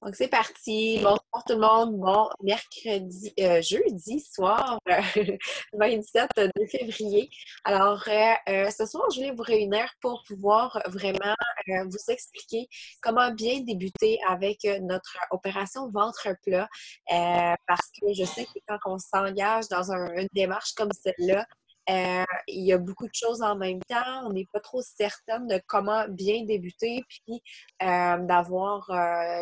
Donc, c'est parti. Bonsoir tout le monde. Bon, jeudi soir, 27 de février. Alors, ce soir, je voulais vous réunir pour pouvoir vraiment vous expliquer comment bien débuter avec notre opération ventre plat. Parce que je sais que quand on s'engage dans une démarche comme celle-là, il y a beaucoup de choses en même temps. On n'est pas trop certaine de comment bien débuter, puis d'avoir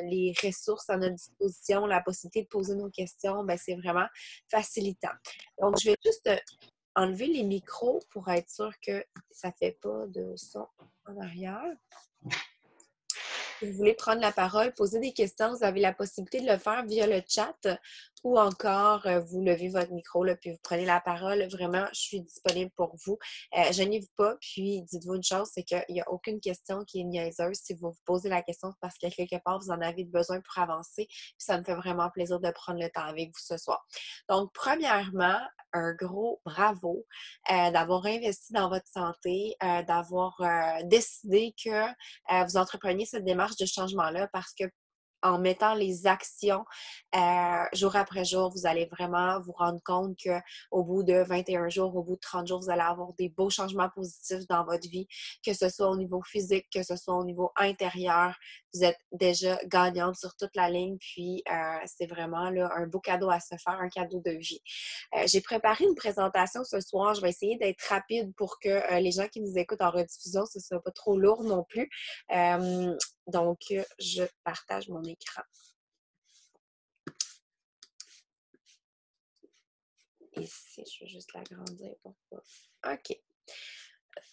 les ressources à notre disposition, la possibilité de poser nos questions, ben, c'est vraiment facilitant. Donc, je vais juste enlever les micros pour être sûr que ça ne fait pas de son en arrière. Si vous voulez prendre la parole, poser des questions, vous avez la possibilité de le faire via le chat ou encore vous levez votre micro là, puis vous prenez la parole. Vraiment, je suis disponible pour vous. Gênez-vous pas, puis dites-vous une chose, c'est qu'il n'y a aucune question qui est niaiseuse. Si vous vous posez la question, c'est parce qu'à quelque part, vous en avez besoin pour avancer. Puis ça me fait vraiment plaisir de prendre le temps avec vous ce soir. Donc, premièrement, un gros bravo d'avoir investi dans votre santé, d'avoir décidé que vous entrepreniez cette démarche de changement-là parce que en mettant les actions jour après jour, vous allez vraiment vous rendre compte qu'au bout de 21 jours, au bout de 30 jours, vous allez avoir des beaux changements positifs dans votre vie, que ce soit au niveau physique, que ce soit au niveau intérieur. Vous êtes déjà gagnante sur toute la ligne, puis c'est vraiment là, un beau cadeau à se faire, un cadeau de vie. J'ai préparé une présentation ce soir. Je vais essayer d'être rapide pour que les gens qui nous écoutent en rediffusion, ce ne soit pas trop lourd non plus. Donc, je partage mon écran. Ici, je vais juste l'agrandir pour pas. OK.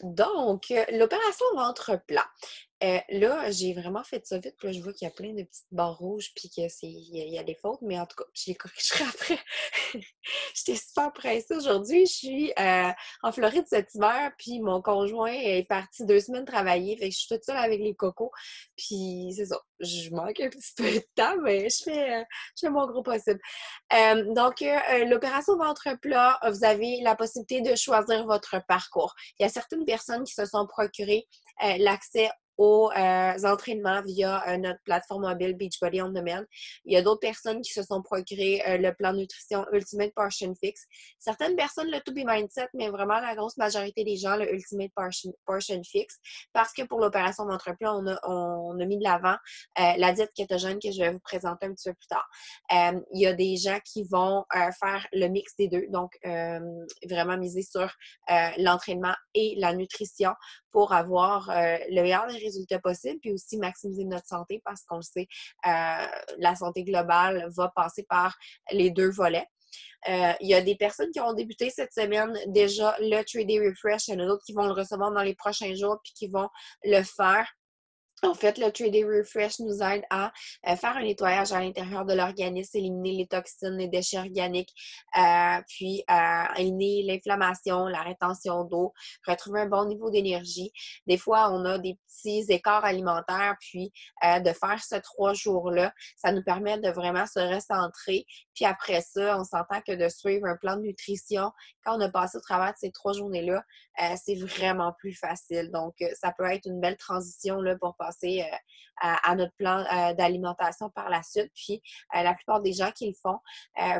Donc, l'opération ventre plat. Là, j'ai vraiment fait ça vite. Puis là, je vois qu'il y a plein de petites barres rouges puis qu'il y a des fautes. Mais en tout cas, je les corrigerai après. J'étais super pressée aujourd'hui. Je suis en Floride cet hiver. Puis mon conjoint est parti 2 semaines travailler. Fait que je suis toute seule avec les cocos. Puis c'est ça. Je manque un petit peu de temps, mais je fais mon gros possible. Donc, l'opération ventre plat, vous avez la possibilité de choisir votre parcours. Il y a certaines personnes qui se sont procurées l'accès aux entraînements via notre plateforme mobile Beachbody On Demand. Il y a d'autres personnes qui se sont procurées le plan de nutrition Ultimate Portion Fix. Certaines personnes, le To Be Mindset, mais vraiment la grosse majorité des gens, le Ultimate Portion Fix, parce que pour l'opération ventre plat, on a mis de l'avant la diète kétogène que je vais vous présenter un petit peu plus tard. Il y a des gens qui vont faire le mix des deux, donc vraiment miser sur l'entraînement et la nutrition pour avoir le meilleur des résultats possibles, puis aussi maximiser notre santé parce qu'on le sait, la santé globale va passer par les deux volets. Il y a des personnes qui ont débuté cette semaine déjà le 3-Day Refresh. Il y en a d'autres qui vont le recevoir dans les prochains jours puis qui vont le faire. En fait, le 3-Day Refresh nous aide à faire un nettoyage à l'intérieur de l'organisme, éliminer les toxines, les déchets organiques, puis éliminer l'inflammation, la rétention d'eau, retrouver un bon niveau d'énergie. Des fois, on a des petits écarts alimentaires, puis de faire ces 3 jours-là, ça nous permet de vraiment se recentrer. Puis après ça, on s'entend que de suivre un plan de nutrition, quand on a passé au travers de ces 3 journées-là, c'est vraiment plus facile. Donc, ça peut être une belle transition là, pour passer à notre plan d'alimentation par la suite. Puis, la plupart des gens qui le font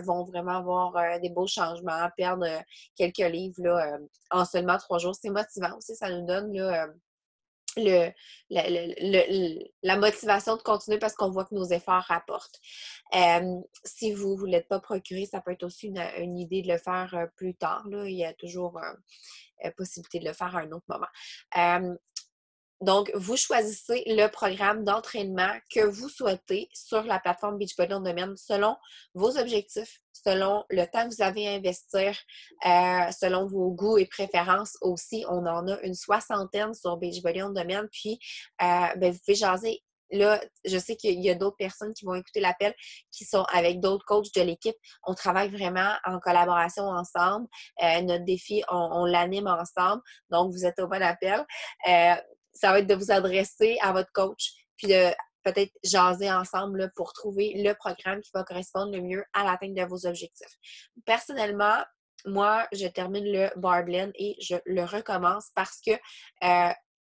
vont vraiment avoir des beaux changements, perdre quelques livres là, en seulement 3 jours. C'est motivant aussi, ça nous donne là, la motivation de continuer parce qu'on voit que nos efforts rapportent. Si vous ne l'êtes pas procuré, ça peut être aussi une idée de le faire plus tard. Là. Il y a toujours possibilité de le faire à un autre moment. Donc, vous choisissez le programme d'entraînement que vous souhaitez sur la plateforme Beachbody On Demand selon vos objectifs, selon le temps que vous avez à investir, selon vos goûts et préférences aussi. On en a une 60aine sur Beachbody On Demand. Puis, vous pouvez jaser. Là, je sais qu'il y a d'autres personnes qui vont écouter l'appel qui sont avec d'autres coachs de l'équipe. On travaille vraiment en collaboration ensemble. Notre défi, on l'anime ensemble. Donc, vous êtes au bon appel. Ça va être de vous adresser à votre coach, puis de peut-être jaser ensemble là, pour trouver le programme qui va correspondre le mieux à l'atteinte de vos objectifs. Personnellement, moi, je termine le Bar Blend et je le recommence parce que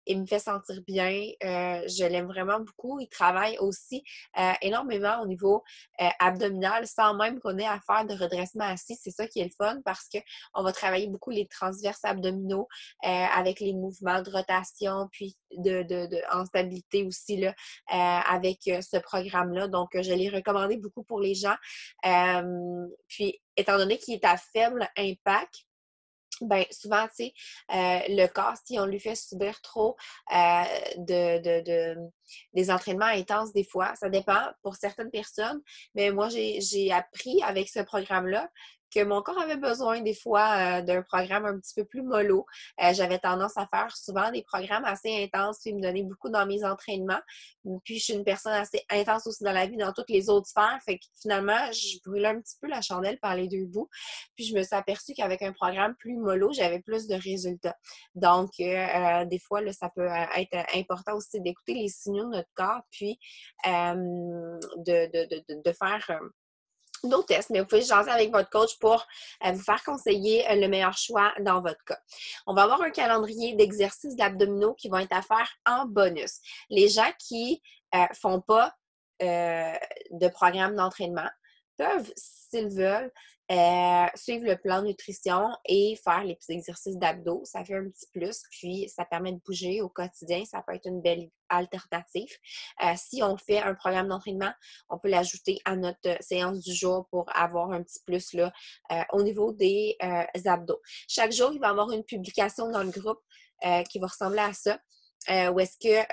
il me fait sentir bien. Je l'aime vraiment beaucoup. Il travaille aussi énormément au niveau abdominal sans même qu'on ait à faire de redressement assis. C'est ça qui est le fun parce qu'on va travailler beaucoup les transverses abdominaux avec les mouvements de rotation puis en stabilité aussi là, avec ce programme-là. Donc, je l'ai recommandé beaucoup pour les gens. Puis, étant donné qu'il est à faible impact, ben souvent, tu sais, le corps, si on lui fait subir trop des entraînements intenses des fois, ça dépend pour certaines personnes, mais moi, j'ai appris avec ce programme-là que mon corps avait besoin des fois d'un programme un petit peu plus mollo. J'avais tendance à faire souvent des programmes assez intenses puis me donner beaucoup dans mes entraînements. Puis, je suis une personne assez intense aussi dans la vie, dans toutes les autres sphères. Fait que finalement, je brûlais un petit peu la chandelle par les deux bouts. Puis, je me suis aperçue qu'avec un programme plus mollo, j'avais plus de résultats. Donc, des fois, là, ça peut être important aussi d'écouter les signaux de notre corps, puis de faire d'autres tests, mais vous pouvez jaser avec votre coach pour vous faire conseiller le meilleur choix dans votre cas. On va avoir un calendrier d'exercices d'abdominaux qui vont être à faire en bonus. Les gens qui font pas de programme d'entraînement peuvent, s'ils veulent, suivre le plan de nutrition et faire les petits exercices d'abdos. Ça fait un petit plus, puis ça permet de bouger au quotidien. Ça peut être une belle alternative. Si on fait un programme d'entraînement, on peut l'ajouter à notre séance du jour pour avoir un petit plus là, au niveau des abdos. Chaque jour, il va y avoir une publication dans le groupe qui va ressembler à ça. Où est-ce que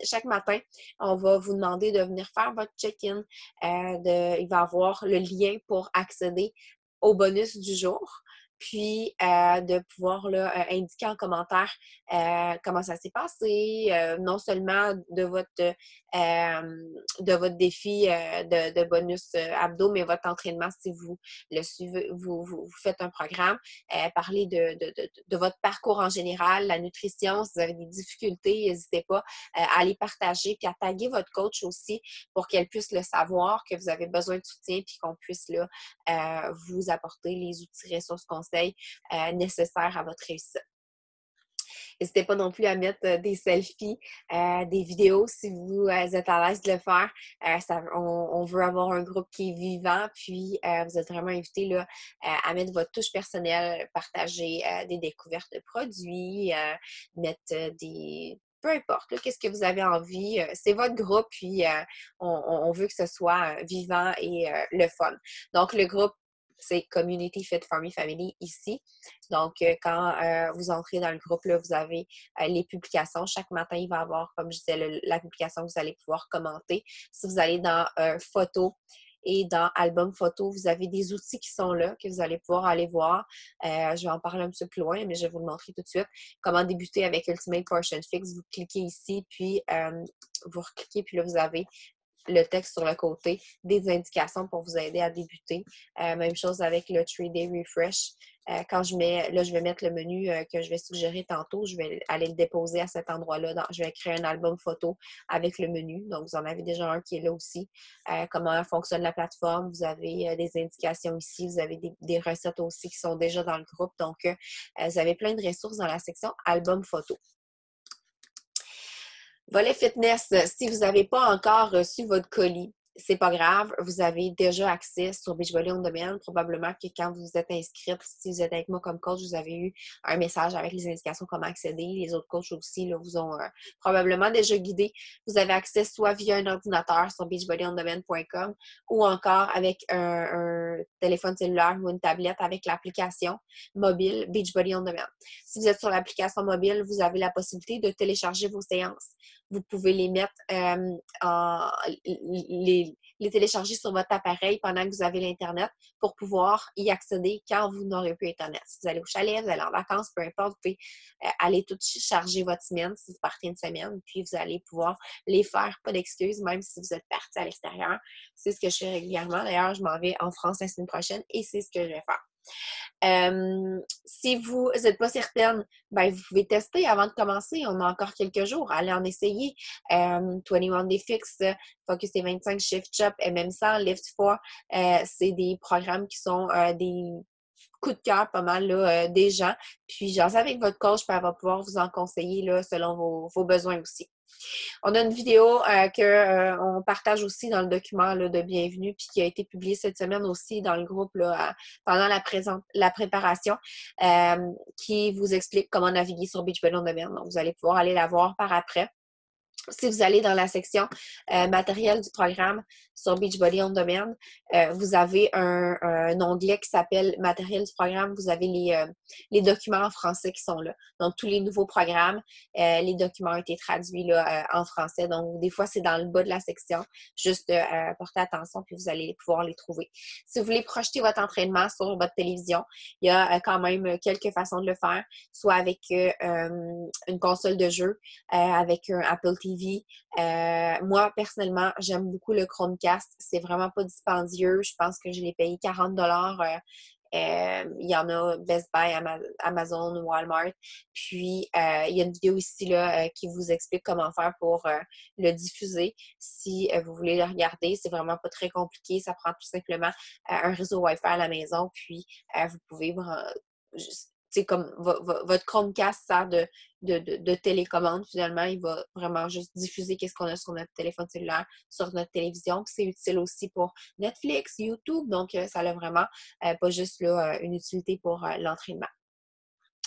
chaque matin, on va vous demander de venir faire votre check-in. Il va y avoir le lien pour accéder au bonus du jour. Puis de pouvoir là, indiquer en commentaire comment ça s'est passé, non seulement de votre défi de bonus abdos, mais votre entraînement si vous le suivez, vous faites un programme, parler de votre parcours en général, la nutrition, si vous avez des difficultés, n'hésitez pas à les partager, puis à taguer votre coach aussi pour qu'elle puisse le savoir, que vous avez besoin de soutien, puis qu'on puisse là, vous apporter les outils, ressources, conseils nécessaires à votre réussite. N'hésitez pas non plus à mettre des selfies, des vidéos si vous êtes à l'aise de le faire. On veut avoir un groupe qui est vivant, puis vous êtes vraiment invités là, à mettre votre touche personnelle, partager des découvertes de produits, mettre des... Peu importe, qu'est-ce que vous avez envie, c'est votre groupe, puis on veut que ce soit vivant et le fun. Donc, le groupe, c'est Community Fit for Me Family ici. Donc, quand vous entrez dans le groupe, là, vous avez les publications. Chaque matin, il va y avoir, comme je disais, la publication que vous allez pouvoir commenter. Si vous allez dans Photos et dans Album Photo, vous avez des outils qui sont là, que vous allez pouvoir aller voir. Je vais en parler un petit peu plus loin, mais je vais vous le montrer tout de suite. Comment débuter avec Ultimate Portion Fix. Vous cliquez ici, puis vous recliquez, puis là, vous avez le texte sur le côté, des indications pour vous aider à débuter. Même chose avec le 3-Day Refresh. Quand je vais mettre le menu que je vais suggérer tantôt. Je vais aller le déposer à cet endroit-là. Je vais créer un album photo avec le menu. Donc, vous en avez déjà un qui est là aussi. Comment fonctionne la plateforme. Vous avez des indications ici. Vous avez des recettes aussi qui sont déjà dans le groupe. Donc, vous avez plein de ressources dans la section album photo. Volet fitness, si vous n'avez pas encore reçu votre colis, c'est pas grave, vous avez déjà accès sur Beachbody On Demand. Probablement que quand vous êtes inscrite, si vous êtes avec moi comme coach, vous avez eu un message avec les indications comment accéder. Les autres coachs aussi là, vous ont probablement déjà guidé. Vous avez accès soit via un ordinateur sur beachbodyondemand.com ou encore avec un téléphone cellulaire ou une tablette avec l'application mobile Beachbody On Demand. Si vous êtes sur l'application mobile, vous avez la possibilité de télécharger vos séances. Vous pouvez les mettre les télécharger sur votre appareil pendant que vous avez l'Internet pour pouvoir y accéder quand vous n'aurez plus Internet. Si vous allez au chalet, vous allez en vacances, peu importe, vous pouvez aller tout charger votre semaine si vous partez une semaine, puis vous allez pouvoir les faire, pas d'excuses, même si vous êtes parti à l'extérieur. C'est ce que je fais régulièrement. D'ailleurs, je m'en vais en France la semaine prochaine et c'est ce que je vais faire. Si vous n'êtes pas certaine, ben, vous pouvez tester avant de commencer. On a encore quelques jours. Allez en essayer. 21 Day Fix, Focus T25, Shift Chop, MM100, Lift 4, c'est des programmes qui sont des coup de cœur pas mal là, des gens. Puis, jaser avec votre coach, puis elle va pouvoir vous en conseiller là, selon vos besoins aussi. On a une vidéo qu'on partage aussi dans le document là, de bienvenue, puis qui a été publiée cette semaine aussi dans le groupe là, pendant la préparation, qui vous explique comment naviguer sur Beachbody On Demand. Donc, vous allez pouvoir aller la voir par après. Si vous allez dans la section matériel du programme sur Beachbody On Demand, vous avez un onglet qui s'appelle matériel du programme. Vous avez les documents en français qui sont là. Donc, tous les nouveaux programmes, les documents ont été traduits là, en français. Donc, des fois, c'est dans le bas de la section. Juste portez attention, puis vous allez pouvoir les trouver. Si vous voulez projeter votre entraînement sur votre télévision, il y a quand même quelques façons de le faire, soit avec une console de jeu, avec un Apple TV. Moi, personnellement, j'aime beaucoup le Chromecast. C'est vraiment pas dispendieux. Je pense que je l'ai payé 40$. Il y en a Best Buy, Amazon, Walmart. Puis, il y a une vidéo ici là, qui vous explique comment faire pour le diffuser. Si vous voulez le regarder, c'est vraiment pas très compliqué. Ça prend tout simplement un réseau Wi-Fi à la maison. Puis, vous pouvez c'est comme votre Chromecast sert de télécommande, finalement, il va vraiment juste diffuser qu'est-ce qu'on a sur notre téléphone cellulaire, sur notre télévision. Puis c'est utile aussi pour Netflix, YouTube, donc ça a vraiment pas juste là, une utilité pour l'entraînement.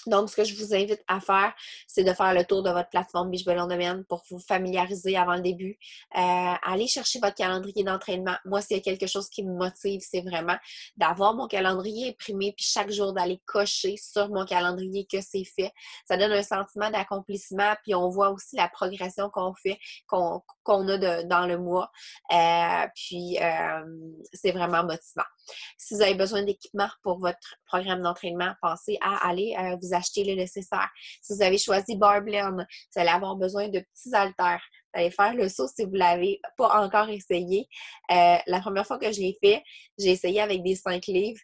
Donc, ce que je vous invite à faire, c'est de faire le tour de votre plateforme Beachbody On Demand pour vous familiariser avant le début. Allez chercher votre calendrier d'entraînement. Moi, s'il y a quelque chose qui me motive, c'est vraiment d'avoir mon calendrier imprimé, puis chaque jour d'aller cocher sur mon calendrier que c'est fait. Ça donne un sentiment d'accomplissement, puis on voit aussi la progression qu'on fait, qu'on a dans le mois. C'est vraiment motivant. Si vous avez besoin d'équipement pour votre programme d'entraînement, pensez à aller vous acheter le nécessaire. Si vous avez choisi Barblend, vous allez avoir besoin de petits haltères. Vous allez faire le saut si vous ne l'avez pas encore essayé. La première fois que je l'ai fait, j'ai essayé avec des 5 livres.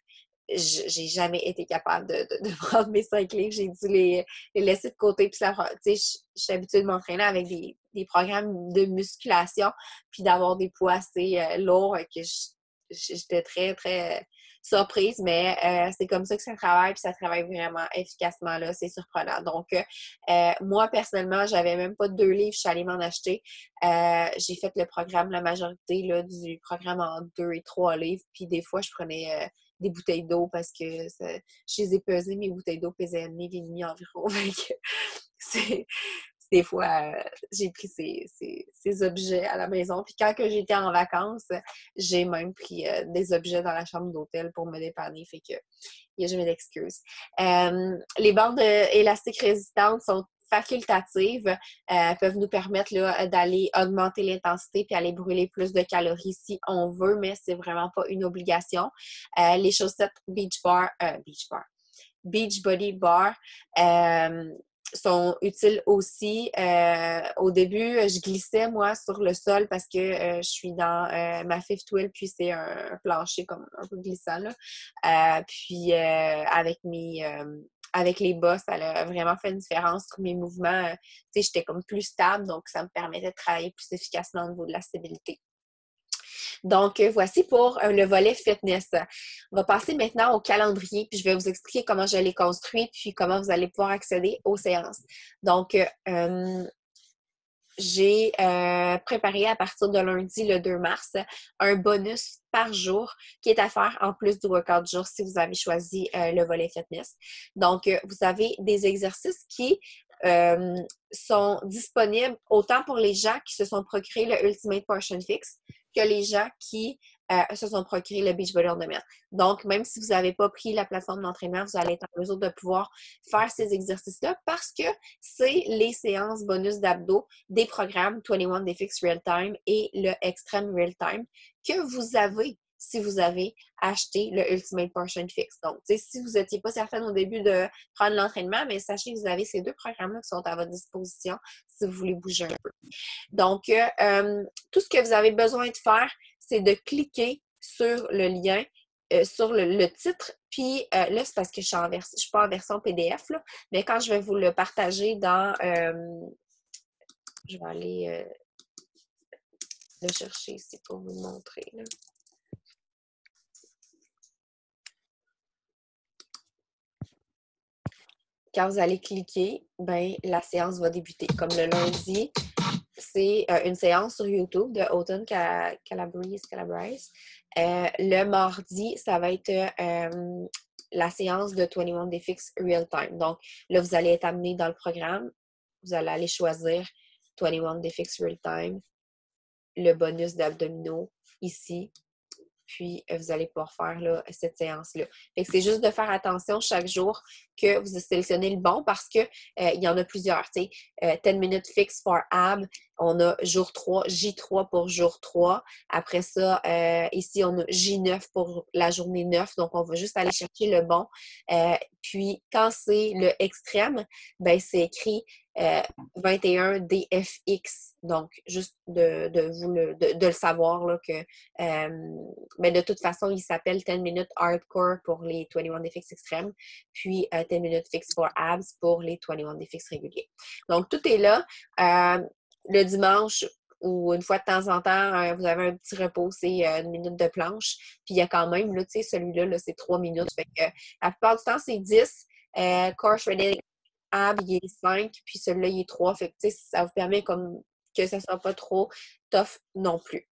J'ai jamais été capable de prendre mes 5 livres. J'ai dû les laisser de côté. Puis je suis habituée de m'entraîner avec des programmes de musculation, puis d'avoir des poids assez lourds que j'étais très, très surprise, mais c'est comme ça que ça travaille, puis ça travaille vraiment efficacement, là, c'est surprenant. Donc, moi, personnellement, j'avais même pas 2 livres, je suis allée m'en acheter. J'ai fait le programme, la majorité là, du programme en 2 et 3 livres, puis des fois, je prenais des bouteilles d'eau parce que je les ai pesées, mes bouteilles d'eau pesaient 1,5 livre et demi environ. c'est des fois, j'ai pris ces objets à la maison. Puis quand que j'étais en vacances, j'ai même pris des objets dans la chambre d'hôtel pour me dépanner. Fait que il n'y a jamais d'excuses. Les bandes élastiques résistantes sont facultatives, peuvent nous permettre d'aller augmenter l'intensité puis aller brûler plus de calories si on veut, mais c'est vraiment pas une obligation. Les chaussettes Beachbody Bar sont utiles aussi. Au début, je glissais, moi, sur le sol parce que je suis dans ma fifth wheel, puis c'est un plancher comme un peu glissant, là. Avec les bas, ça a vraiment fait une différence sur mes mouvements. Tu sais, j'étais comme plus stable, donc ça me permettait de travailler plus efficacement au niveau de la stabilité. Donc, voici pour le volet fitness. On va passer maintenant au calendrier, puis je vais vous expliquer comment je l'ai construit, puis comment vous allez pouvoir accéder aux séances. Donc, j'ai préparé à partir de lundi, le 2 mars, un bonus par jour qui est à faire en plus du workout du jour si vous avez choisi le volet fitness. Donc, vous avez des exercices qui sont disponibles autant pour les gens qui se sont procurés le Ultimate Portion Fix que les gens qui se sont procurés le Beachbody On Demand. Donc, même si vous n'avez pas pris la plateforme d'entraînement, vous allez être en mesure de pouvoir faire ces exercices-là parce que c'est les séances bonus d'abdos des programmes 21 Day Fix Real Time et le Extreme Real Time que vous avez si vous avez acheté le Ultimate Portion Fix. Donc, si vous n'étiez pas certaine au début de prendre l'entraînement, mais sachez que vous avez ces 2 programmes-là qui sont à votre disposition si vous voulez bouger un peu. Donc, tout ce que vous avez besoin de faire, c'est de cliquer sur le lien, sur le titre. Puis là, c'est parce que je suis pas en version PDF, là, mais quand je vais vous le partager dans... je vais aller le chercher ici pour vous le montrer, là. quand vous allez cliquer, ben, la séance va débuter. Comme le lundi, c'est une séance sur YouTube de Autumn Calabrese. Le mardi, ça va être la séance de 21 Day Fix Real Time. Donc, là, vous allez être amené dans le programme. Vous allez aller choisir 21 Day Fix Real Time, le bonus d'abdominaux ici. Puis, vous allez pouvoir faire là, cette séance-là. C'est juste de faire attention chaque jour que vous sélectionnez le bon parce que il y en a plusieurs. 10 minutes fix for ab. On a jour 3, J3 pour jour 3. Après ça, ici, on a J9 pour la journée 9. Donc, on va juste aller chercher le bon. Puis, quand c'est le extrême, ben c'est écrit 21 DFX. Donc, juste de le savoir là, que mais de toute façon, il s'appelle 10 minutes hardcore pour les 21 Day Fix extrêmes, puis 10 minutes fix for abs pour les 21 Day Fix réguliers. Donc, tout est là. Le dimanche ou une fois de temps en temps, vous avez un petit repos, c'est une minute de planche. Puis il y a quand même, là, tu sais, celui-là, là, c'est 3 minutes. Fait que la plupart du temps, c'est 10. Core shredding ab, il est 5, puis celui-là, il est 3. Fait que, tu sais, ça vous permet comme que ça ne soit pas trop tough non plus.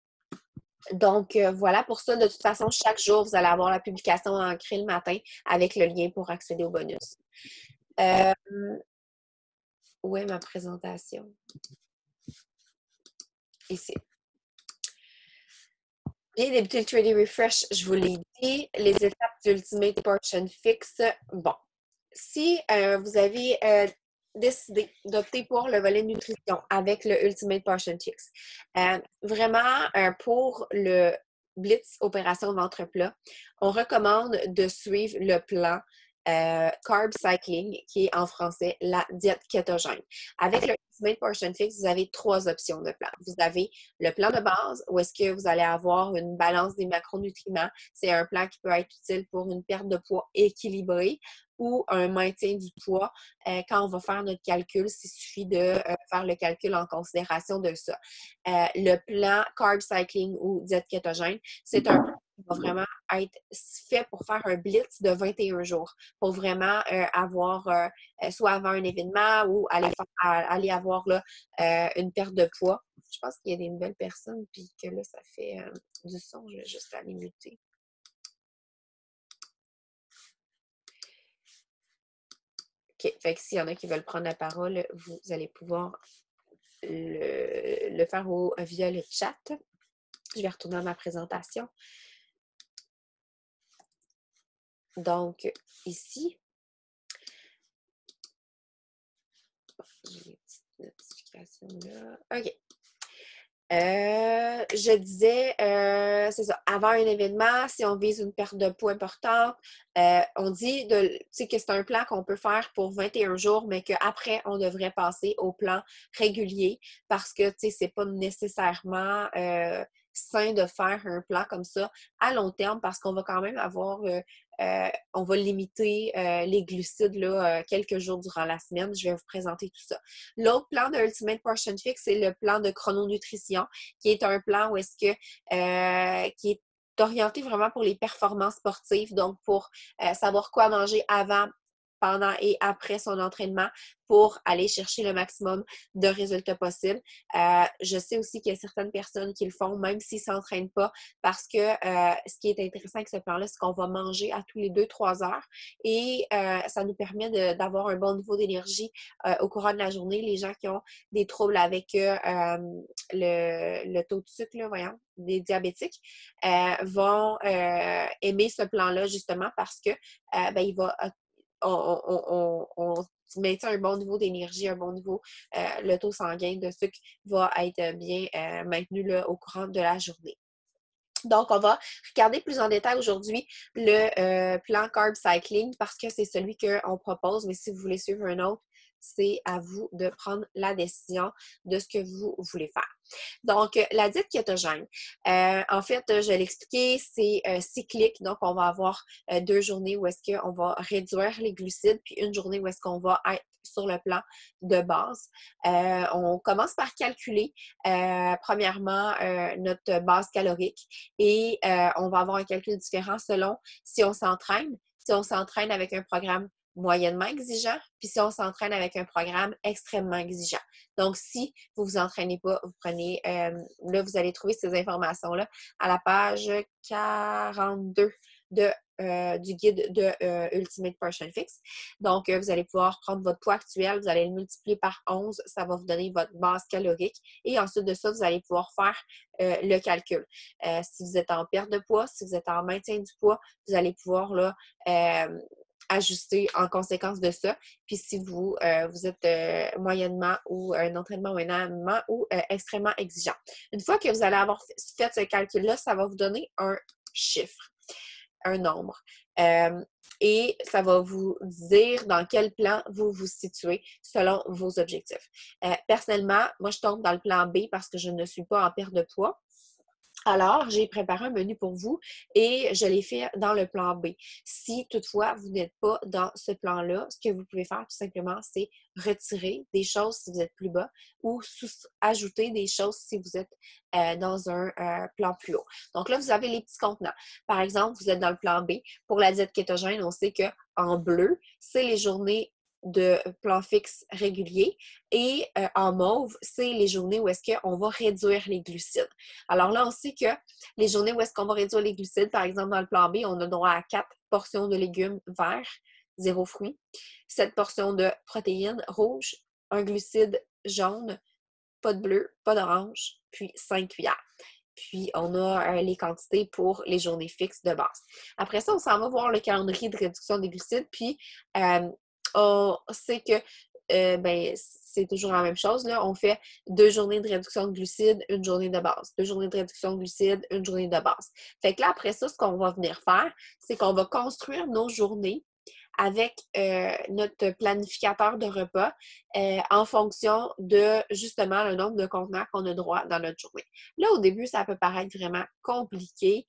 Donc, voilà pour ça. De toute façon, chaque jour, vous allez avoir la publication ancrée le matin avec le lien pour accéder au bonus. Où est ma présentation? Ici. Bien débuter le Trading Refresh, je vous l'ai dit. Les étapes d'Ultimate Portion Fix. Bon, si vous avez décidé d'opter pour le volet nutrition avec le Ultimate Portion Fix, vraiment, pour le Blitz Opération Ventre Plat, on recommande de suivre le plan Carb Cycling, qui est en français la diète kétogène. Avec le Ultimate Portion Fix, vous avez 3 options de plan. Vous avez le plan de base, où est-ce que vous allez avoir une balance des macronutriments. C'est un plan qui peut être utile pour une perte de poids équilibrée ou un maintien du poids. Quand on va faire notre calcul, il suffit de faire le calcul en considération de ça. Le plan Carb Cycling ou diète kétogène, c'est un plan qui va vraiment être fait pour faire un blitz de 21 jours, pour vraiment avoir, soit avant un événement ou aller avoir là, une perte de poids. Je pense qu'il y a des nouvelles personnes, puis que là, ça fait du son. Je vais juste aller muter. OK. Fait que s'il y en a qui veulent prendre la parole, vous allez pouvoir le faire via le chat. Je vais retourner à ma présentation. Donc, ici, j'ai les petites notifications là. OK. Je disais, c'est ça, avant un événement, si on vise une perte de poids importante, on dit que c'est un plan qu'on peut faire pour 21 jours, mais qu'après, on devrait passer au plan régulier parce que, c'est pas nécessairement sain de faire un plan comme ça à long terme parce qu'on va quand même avoir, on va limiter les glucides là, quelques jours durant la semaine. Je vais vous présenter tout ça. L'autre plan de Ultimate Portion Fix, c'est le plan de chrononutrition, qui est un plan où est-ce que qui est orienté vraiment pour les performances sportives, donc pour savoir quoi manger avant, pendant et après son entraînement pour aller chercher le maximum de résultats possibles. Je sais aussi qu'il y a certaines personnes qui le font même s'ils ne s'entraînent pas parce que ce qui est intéressant avec ce plan-là, c'est qu'on va manger à tous les 2-3 heures et ça nous permet d'avoir un bon niveau d'énergie au courant de la journée. Les gens qui ont des troubles avec le taux de sucre, là, voyons, des diabétiques, vont aimer ce plan-là justement parce que il va on maintient un bon niveau d'énergie, un bon niveau, le taux sanguin de sucre va être bien maintenu là, au courant de la journée. Donc, on va regarder plus en détail aujourd'hui le plan Carb Cycling parce que c'est celui qu'on propose, mais si vous voulez suivre un autre, c'est à vous de prendre la décision de ce que vous voulez faire. Donc, la diète kétogène, en fait, je vais l'expliquer, c'est cyclique. Donc, on va avoir 2 journées où est-ce qu'on va réduire les glucides, puis une journée où est-ce qu'on va être sur le plan de base. On commence par calculer, premièrement, notre base calorique et on va avoir un calcul différent selon si on s'entraîne. Si on s'entraîne avec un programme moyennement exigeant, puis si on s'entraîne avec un programme extrêmement exigeant. Donc, si vous ne vous entraînez pas, vous prenez, là, vous allez trouver ces informations-là à la page 42 du guide de Ultimate Portion Fix. Donc, vous allez pouvoir prendre votre poids actuel, vous allez le multiplier par 11, ça va vous donner votre base calorique. Et ensuite de ça, vous allez pouvoir faire le calcul. Si vous êtes en perte de poids, si vous êtes en maintien du poids, vous allez pouvoir là, ajuster en conséquence de ça. Puis si vous êtes moyennement ou un entraînement moyennement ou extrêmement exigeant. Une fois que vous allez avoir fait ce calcul-là, ça va vous donner un chiffre, un nombre. Et ça va vous dire dans quel plan vous vous situez selon vos objectifs. Personnellement, moi, je tombe dans le plan B parce que je ne suis pas en perte de poids. Alors, j'ai préparé un menu pour vous et je l'ai fait dans le plan B. Si toutefois vous n'êtes pas dans ce plan-là, ce que vous pouvez faire tout simplement, c'est retirer des choses si vous êtes plus bas ou ajouter des choses si vous êtes dans un plan plus haut. Donc là, vous avez les petits contenants. Par exemple, vous êtes dans le plan B. Pour la diète kétogène, on sait qu'en bleu, c'est les journées de plan fixe régulier et en mauve, c'est les journées où est-ce qu'on va réduire les glucides. Alors là, on sait que les journées où est-ce qu'on va réduire les glucides, par exemple dans le plan B, on a droit à 4 portions de légumes verts, 0 fruits, 7 portions de protéines rouges, un glucide jaune, pas de bleu, pas d'orange, puis 5 cuillères. Puis, on a les quantités pour les journées fixes de base. Après ça, on s'en va voir le calendrier de réduction des glucides. Puis, on sait que c'est toujours la même chose. Là. On fait 2 journées de réduction de glucides, une journée de base. 2 journées de réduction de glucides, une journée de base. Fait que là, après ça, ce qu'on va venir faire, c'est qu'on va construire nos journées avec notre planificateur de repas en fonction de justement le nombre de contenants qu'on a droit dans notre journée. Là, au début, ça peut paraître vraiment compliqué,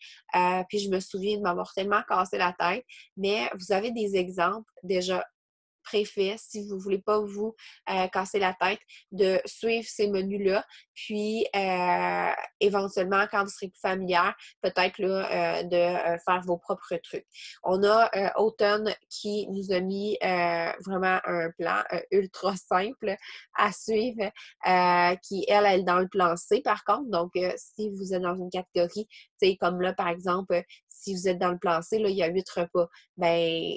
puis je me souviens de m'avoir tellement cassé la tête, mais vous avez des exemples déjà préfet si vous ne voulez pas vous casser la tête de suivre ces menus-là. Puis, éventuellement, quand vous serez plus familière, peut-être là, de faire vos propres trucs. On a Automne qui nous a mis vraiment un plan ultra simple à suivre, qui, elle, est dans le plan C, par contre. Donc, si vous êtes dans une catégorie, tu sais, comme là, par exemple, si vous êtes dans le plan C, là, il y a 8 repas. Ben,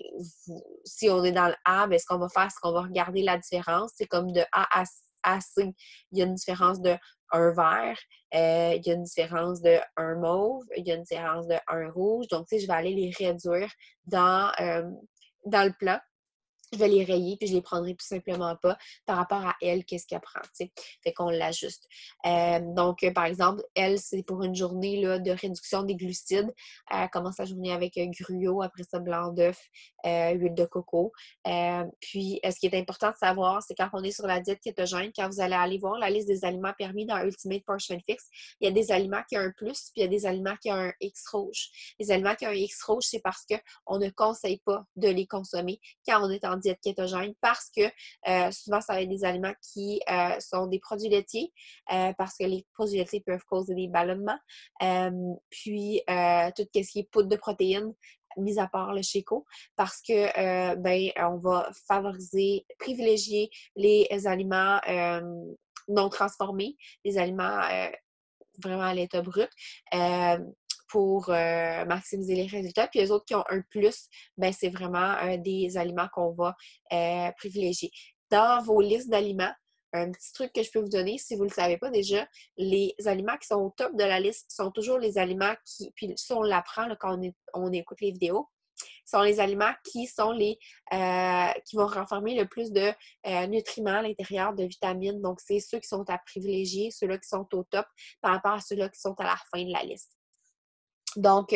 si on est dans le A, ben, ce qu'on va faire, c'est qu'on va regarder la différence. C'est comme de A à C, il y a une différence de un vert, il y a une différence de un mauve, il y a une différence de un rouge. Donc, tu sais, je vais aller les réduire dans le plan. Je vais les rayer puis je les prendrai tout simplement pas par rapport à elle, qu'est-ce qu'elle prend, tu sais. Fait qu'on l'ajuste. Donc, par exemple, elle, c'est pour une journée là, de réduction des glucides. Elle commence sa journée avec un gruau, après ça, blanc d'œuf, huile de coco. Puis, ce qui est important de savoir, c'est quand on est sur la diète kétogène, quand vous allez aller voir la liste des aliments permis dans Ultimate Portion Fix, il y a des aliments qui ont un plus, puis il y a des aliments qui ont un X rouge. Les aliments qui ont un X rouge, c'est parce qu'on ne conseille pas de les consommer quand on est en diète kétogène parce que souvent, ça va être des aliments qui sont des produits laitiers parce que les produits laitiers peuvent causer des ballonnements. Puis, tout ce qui est poudre de protéines, mis à part le Sheco, parce que, on va privilégier les aliments non transformés, les aliments vraiment à l'état brut. Pour maximiser les résultats. Puis les autres qui ont un plus, ben c'est vraiment des aliments qu'on va privilégier. Dans vos listes d'aliments, un petit truc que je peux vous donner, si vous ne le savez pas déjà, les aliments qui sont au top de la liste sont toujours les aliments qui, puis ça on l'apprend là, quand on écoute les vidéos, sont les aliments qui sont qui vont renfermer le plus de nutriments à l'intérieur, de vitamines. Donc, c'est ceux qui sont à privilégier, ceux-là qui sont au top par rapport à ceux-là qui sont à la fin de la liste. Donc,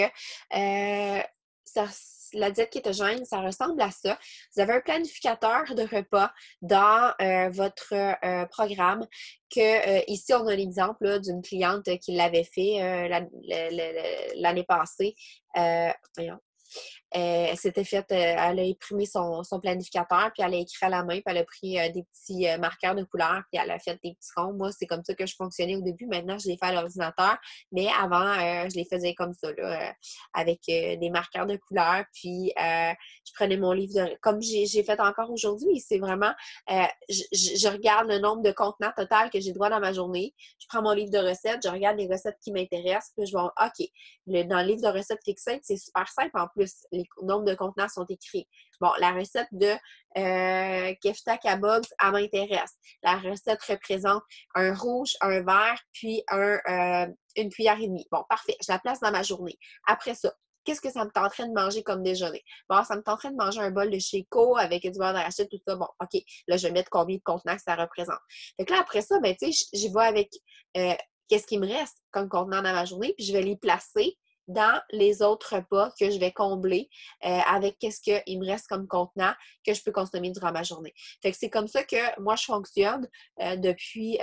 la diète kétogène, ça ressemble à ça. Vous avez un planificateur de repas dans votre programme que ici, on a l'exemple d'une cliente qui l'avait fait l'année passée. Voyons. Elle s'était faite, elle a imprimé son planificateur, puis elle a écrit à la main, puis elle a pris des petits marqueurs de couleur, puis elle a fait des petits ronds. Moi, c'est comme ça que je fonctionnais au début. Maintenant, je les fais à l'ordinateur, mais avant, je les faisais comme ça, là, avec des marqueurs de couleur, puis je prenais mon livre comme j'ai fait encore aujourd'hui. C'est vraiment, je regarde le nombre de contenants total que j'ai droit dans ma journée. Je prends mon livre de recettes, je regarde les recettes qui m'intéressent, puis je vais, OK, dans le livre de recettes fixées, c'est super simple en plus. Les nombres de contenants sont écrits. Bon, la recette de kefta kabob, elle m'intéresse. La recette représente un rouge, un vert, puis une cuillère et demie. Bon, parfait. Je la place dans ma journée. Après ça, qu'est-ce que ça me tenterait de manger comme déjeuner? Bon, ça me tenterait de manger un bol de Chico avec du beurre d'arachide, tout ça. Bon, OK. Là, je vais mettre combien de contenants que ça représente. Fait que là, après ça, ben, tu sais, j'y vais avec qu'est-ce qui me reste comme contenant dans ma journée, puis je vais les placer dans les autres repas que je vais combler avec qu'est-ce qu'il me reste comme contenant que je peux consommer durant ma journée. Fait que c'est comme ça que moi, je fonctionne depuis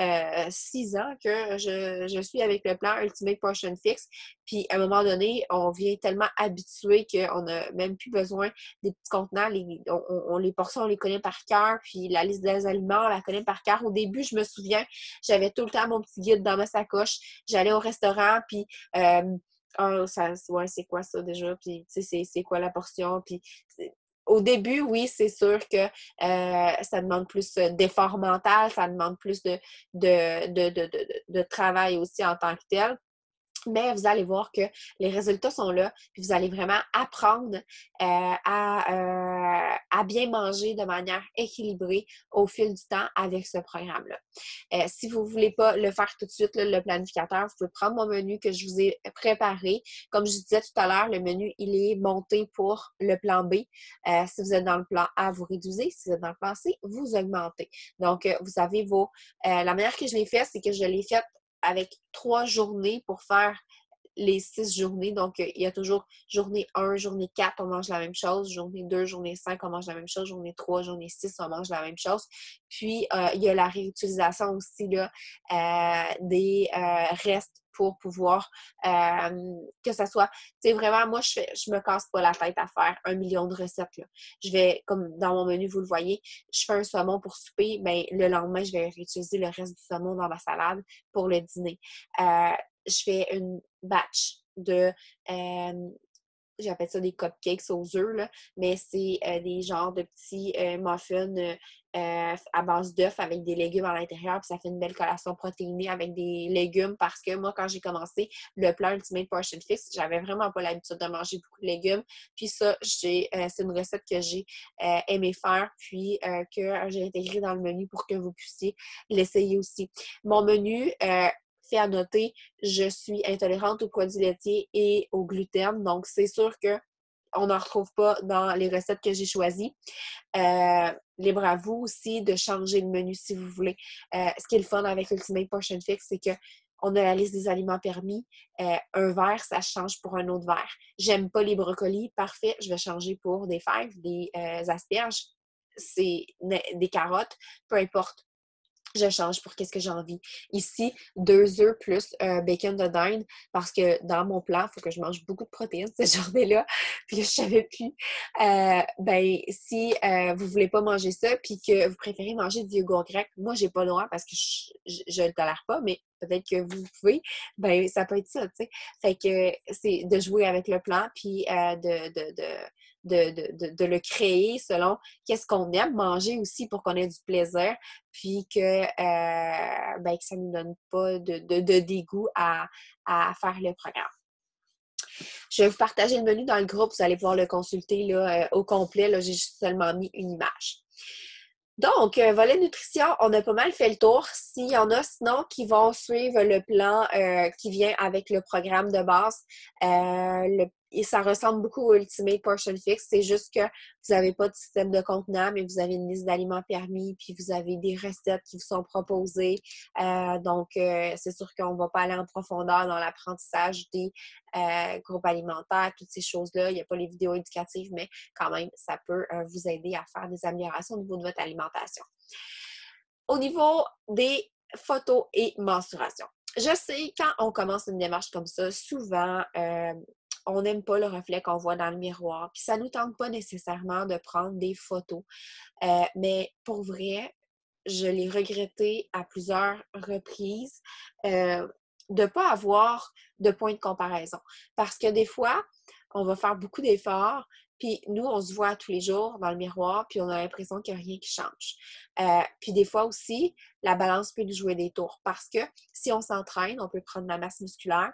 6 ans que je suis avec le plan Ultimate Portion Fix. Puis, à un moment donné, on vient tellement habitué qu'on n'a même plus besoin des petits contenants. Les portions, on les connaît par cœur. Puis, la liste des aliments, on la connaît par cœur. Au début, je me souviens, j'avais tout le temps mon petit guide dans ma sacoche. J'allais au restaurant, puis ouais, c'est quoi ça déjà? Puis, tu sais, c'est quoi la portion? Puis, au début, oui, c'est sûr que ça demande plus d'effort mental, ça demande plus de travail aussi en tant que tel. Mais vous allez voir que les résultats sont là, puis vous allez vraiment apprendre à bien manger de manière équilibrée au fil du temps avec ce programme-là. Si vous ne voulez pas le faire tout de suite, là, le planificateur, vous pouvez prendre mon menu que je vous ai préparé. Comme je disais tout à l'heure, le menu, il est monté pour le plan B. Si vous êtes dans le plan A, vous réduisez. Si vous êtes dans le plan C, vous augmentez. Donc, vous avez la manière que je l'ai fait, c'est que je l'ai fait avec 3 journées pour faire les 6 journées. Donc, il y a toujours journée 1, journée 4, on mange la même chose. Journée 2, journée 5, on mange la même chose. Journée 3, journée 6, on mange la même chose. Puis, il y a la réutilisation aussi là, des restes pour pouvoir que ça soit, tu sais, vraiment, moi, je me casse pas la tête à faire 1 million de recettes, là. Je vais, comme dans mon menu, vous le voyez, je fais un saumon pour souper, bien, le lendemain, je vais réutiliser le reste du saumon dans ma salade pour le dîner. Je fais une batch j'appelle ça des cupcakes aux œufs, là, mais c'est des genres de petits muffins à base d'œufs avec des légumes à l'intérieur, puis ça fait une belle collation protéinée avec des légumes parce que moi, quand j'ai commencé le plan Ultimate Portion Fix, j'avais vraiment pas l'habitude de manger beaucoup de légumes. Puis ça, c'est une recette que j'ai aimé faire, puis que j'ai intégrée dans le menu pour que vous puissiez l'essayer aussi. Mon menu, fait à noter, je suis intolérante aux produits laitiers et au gluten. Donc, c'est sûr qu'on n'en retrouve pas dans les recettes que j'ai choisies. Libre à vous aussi de changer le menu si vous voulez. Ce qui est le fun avec Ultimate Portion Fix, c'est qu'on a la liste des aliments permis. Un verre, ça change pour un autre verre. J'aime pas les brocolis. Parfait, je vais changer pour des fèves, des asperges, des carottes, peu importe. Je change pour qu'est-ce que j'ai envie. Ici, 2 œufs plus bacon de dinde parce que dans mon plan, il faut que je mange beaucoup de protéines cette journée-là. Puis je savais plus. Ben, si vous voulez pas manger ça puis que vous préférez manger du yogourt grec, moi, j'ai pas le droit parce que je le tolère pas, mais peut-être que vous pouvez. Ben, ça peut être ça, tu sais. Fait que c'est de jouer avec le plan puis de le créer selon qu'est-ce qu'on aime manger aussi pour qu'on ait du plaisir puis que ça ne nous donne pas de dégoût à faire le programme. Je vais vous partager le menu dans le groupe, vous allez pouvoir le consulter là, au complet. Là, j'ai juste seulement mis une image. Donc, volet nutrition, on a pas mal fait le tour. S'il y en a sinon qui vont suivre le plan qui vient avec le programme de base, et ça ressemble beaucoup au Ultimate Portion Fix. C'est juste que vous n'avez pas de système de contenant, mais vous avez une liste d'aliments permis, puis vous avez des recettes qui vous sont proposées. Donc, c'est sûr qu'on ne va pas aller en profondeur dans l'apprentissage des groupes alimentaires, toutes ces choses-là. Il n'y a pas les vidéos éducatives, mais quand même, ça peut vous aider à faire des améliorations au niveau de votre alimentation. Au niveau des photos et mensuration. Je sais, quand on commence une démarche comme ça, souvent, on n'aime pas le reflet qu'on voit dans le miroir. Puis ça ne nous tente pas nécessairement de prendre des photos. Mais pour vrai, je l'ai regretté à plusieurs reprises de ne pas avoir de point de comparaison. Parce que des fois, on va faire beaucoup d'efforts, puis nous, on se voit tous les jours dans le miroir, puis on a l'impression qu'il n'y a rien qui change. Puis des fois aussi, la balance peut nous jouer des tours parce que si on s'entraîne, on peut prendre de la masse musculaire,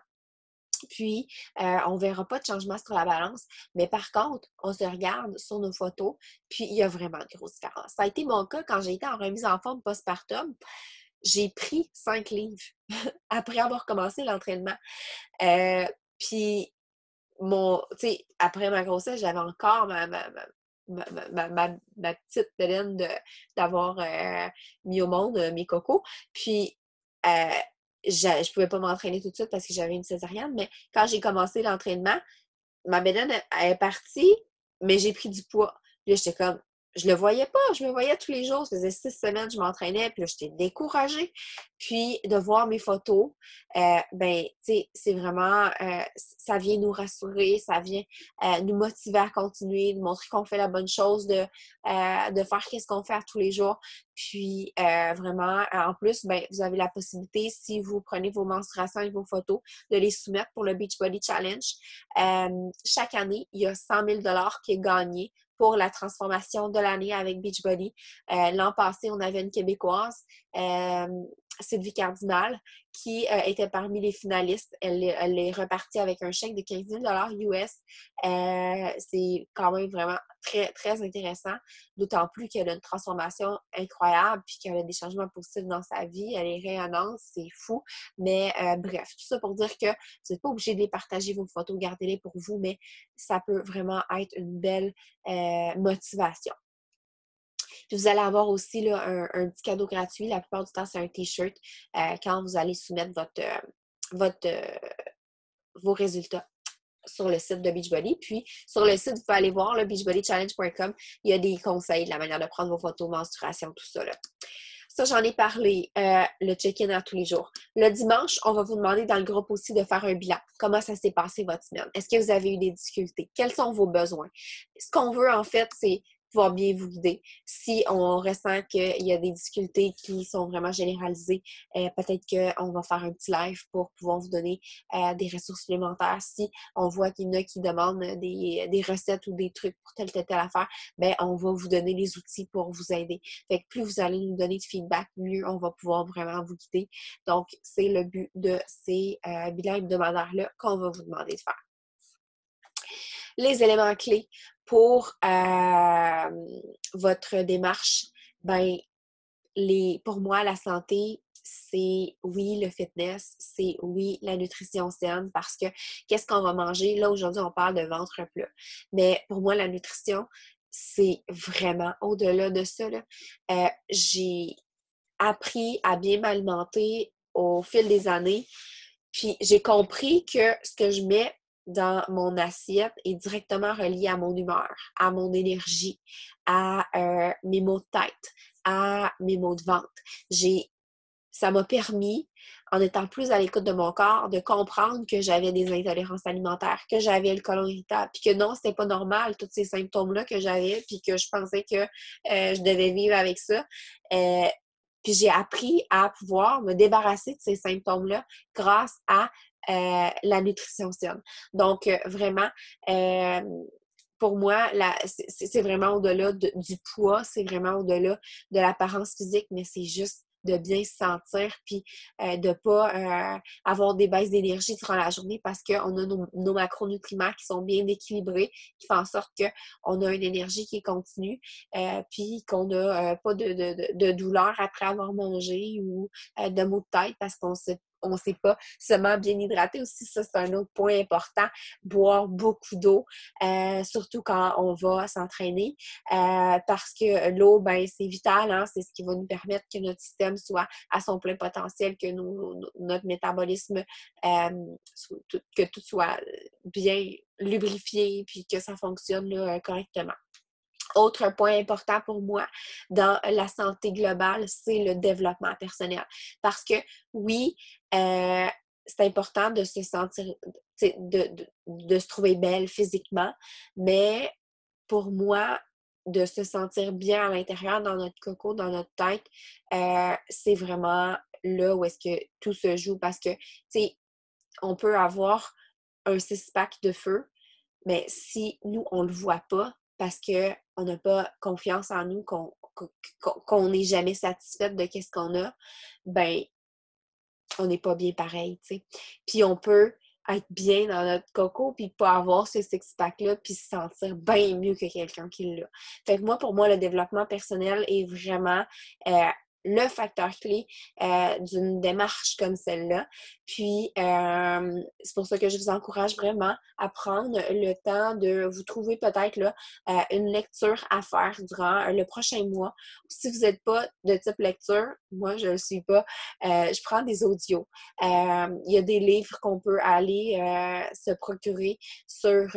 puis on ne verra pas de changement sur la balance. Mais par contre, on se regarde sur nos photos, puis il y a vraiment de grosses différences. Ça a été mon cas quand j'ai été en remise en forme postpartum. J'ai pris 5 livres après avoir commencé l'entraînement. Puis après ma grossesse, j'avais encore ma petite Hélène d'avoir mis au monde mes cocos. Puis, je ne pouvais pas m'entraîner tout de suite parce que j'avais une césarienne, mais quand j'ai commencé l'entraînement, ma bédaine elle est partie, mais j'ai pris du poids. Puis là, j'étais comme, je le voyais pas, je me voyais tous les jours, ça faisait 6 semaines que je m'entraînais, puis là, j'étais découragée. Puis de voir mes photos, ben, tu sais, c'est vraiment, ça vient nous rassurer, ça vient nous motiver à continuer, de montrer qu'on fait la bonne chose, de faire qu'est-ce qu'on fait à tous les jours. Puis vraiment, en plus, ben, vous avez la possibilité, si vous prenez vos menstruations et vos photos, de les soumettre pour le Beachbody Challenge. Chaque année, il y a 100 000 qui est gagné pour la transformation de l'année avec Beachbody. L'an passé, on avait une Québécoise, Sylvie Cardinal, qui était parmi les finalistes. Elle est repartie avec un chèque de 15 000 US. C'est quand même vraiment très, très intéressant, d'autant plus qu'elle a une transformation incroyable puis qu'elle a des changements positifs dans sa vie. Elle est rayonnante, c'est fou. Mais bref, tout ça pour dire que vous n'êtes pas obligé de les partager, vos photos, gardez-les pour vous, mais ça peut vraiment être une belle motivation. Puis vous allez avoir aussi là, un petit cadeau gratuit. La plupart du temps, c'est un T-shirt quand vous allez soumettre vos résultats sur le site de Beachbody. Puis, sur le site, vous pouvez aller voir, le beachbodychallenge.com. Il y a des conseils de la manière de prendre vos photos, menstruation, tout ça. Là. Ça, j'en ai parlé, le check-in à tous les jours. Le dimanche, on va vous demander dans le groupe aussi de faire un bilan. Comment ça s'est passé votre semaine? Est-ce que vous avez eu des difficultés? Quels sont vos besoins? Ce qu'on veut, en fait, c'est pouvoir bien vous guider. Si on ressent qu'il y a des difficultés qui sont vraiment généralisées, peut-être qu'on va faire un petit live pour pouvoir vous donner des ressources supplémentaires. Si on voit qu'il y en a qui demandent des recettes ou des trucs pour telle affaire, bien, on va vous donner les outils pour vous aider. Fait que plus vous allez nous donner de feedback, mieux on va pouvoir vraiment vous guider. Donc, c'est le but de ces bilans hebdomadaires-là qu'on va vous demander de faire. Les éléments clés pour votre démarche, ben, pour moi, la santé, c'est oui, le fitness, c'est oui, la nutrition saine, parce que qu'est-ce qu'on va manger? Là, aujourd'hui, on parle de ventre plat. Mais pour moi, la nutrition, c'est vraiment au-delà de ça. J'ai appris à bien m'alimenter au fil des années. Puis j'ai compris que ce que je mets dans mon assiette est directement relié à mon humeur, à mon énergie, à mes maux de tête, à mes maux de ventre. Ça m'a permis, en étant plus à l'écoute de mon corps, de comprendre que j'avais des intolérances alimentaires, que j'avais le côlon irritable, puis que non, c'était pas normal, tous ces symptômes-là que j'avais, puis que je pensais que je devais vivre avec ça. Puis j'ai appris à pouvoir me débarrasser de ces symptômes-là grâce à la nutrition saine. Donc, vraiment, pour moi, c'est vraiment au-delà du poids, c'est vraiment au-delà de l'apparence physique, mais c'est juste de bien se sentir, puis de ne pas avoir des baisses d'énergie durant la journée parce qu'on a nos macronutriments qui sont bien équilibrés, qui font en sorte qu'on a une énergie qui est continue, puis qu'on n'a pas de douleur après avoir mangé ou de maux de tête parce qu'on ne s'est pas seulement bien hydraté aussi. Ça, c'est un autre point important. Boire beaucoup d'eau, surtout quand on va s'entraîner, parce que l'eau, ben, c'est vital, hein? C'est ce qui va nous permettre que notre système soit à son plein potentiel, que notre métabolisme, que tout soit bien lubrifié, puis que ça fonctionne là, correctement. Autre point important pour moi dans la santé globale, c'est le développement personnel. Parce que oui, c'est important de se sentir, de se trouver belle physiquement, mais pour moi, de se sentir bien à l'intérieur, dans notre coco, dans notre tête, c'est vraiment là où est-ce que tout se joue parce que, tu sais, on peut avoir un six-pack de feu, mais si nous, on le voit pas parce qu'on n'a pas confiance en nous, qu'on n'est jamais satisfaite de qu'est-ce qu'on a, ben on n'est pas bien pareil, tu sais. Puis on peut être bien dans notre coco, puis pas avoir ce six-pack-là, puis se sentir bien mieux que quelqu'un qui l'a. Fait que moi, pour moi, le développement personnel est vraiment le facteur clé d'une démarche comme celle-là. Puis, c'est pour ça que je vous encourage vraiment à prendre le temps de vous trouver peut-être là, une lecture à faire durant le prochain mois. Si vous n'êtes pas de type lecture, moi, je ne le suis pas, je prends des audios. Il y a des livres qu'on peut aller se procurer sur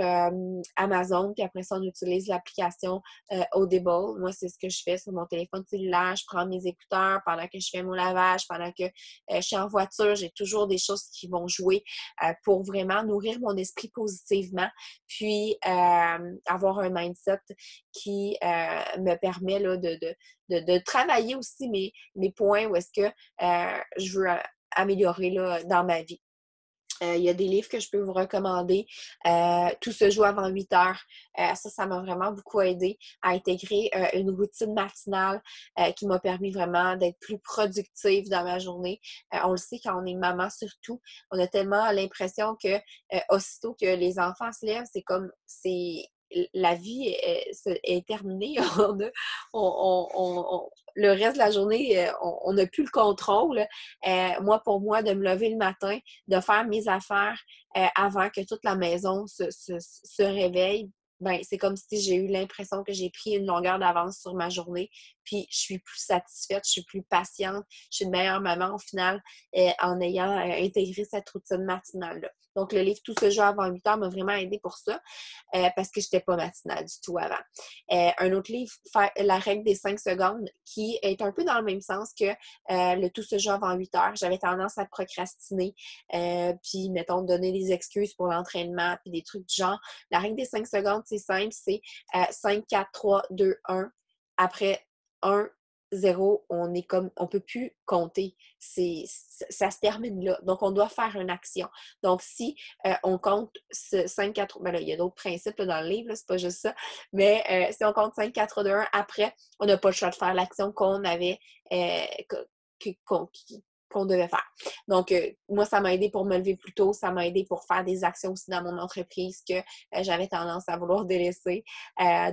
Amazon, puis après ça, on utilise l'application Audible. Moi, c'est ce que je fais sur mon téléphone cellulaire. Je prends mes écouteurs pendant que je fais mon lavage, pendant que je suis en voiture. J'ai toujours des choses qui vont jouer pour vraiment nourrir mon esprit positivement, puis avoir un mindset qui me permet là, de travailler aussi mes points où est-ce que je veux améliorer là, dans ma vie. Il y a des livres que je peux vous recommander. Tout se joue avant 8 heures. Ça m'a vraiment beaucoup aidé à intégrer une routine matinale qui m'a permis vraiment d'être plus productive dans ma journée. On le sait quand on est maman surtout, on a tellement l'impression que aussitôt que les enfants se lèvent, c'est comme la vie est terminée. Le reste de la journée, on n'a plus le contrôle. Pour moi, de me lever le matin, de faire mes affaires avant que toute la maison se réveille, ben, c'est comme si j'ai eu l'impression que j'ai pris une longueur d'avance sur ma journée, puis je suis plus satisfaite, je suis plus patiente, je suis une meilleure maman au final en ayant intégré cette routine matinale-là. Donc, le livre Tout se joue avant 8 heures m'a vraiment aidé pour ça parce que je n'étais pas matinale du tout avant. Un autre livre, La règle des 5 secondes, qui est un peu dans le même sens que le Tout se joue avant 8 heures. J'avais tendance à procrastiner, puis, mettons, donner des excuses pour l'entraînement, puis des trucs du genre. La règle des 5 secondes, c'est simple, c'est 5, 4, 3, 2, 1. Après 1, 0, on peut plus compter. Ça se termine là. Donc, on doit faire une action. Donc, si on compte 5, 4, ben là, il y a d'autres principes là, dans le livre, c'est pas juste ça, mais si on compte 5, 4, 2, 1, après, on n'a pas le choix de faire l'action qu'on avait, qu'on devait faire. Donc, moi, ça m'a aidé pour me lever plus tôt, ça m'a aidé pour faire des actions aussi dans mon entreprise que j'avais tendance à vouloir délaisser. Ça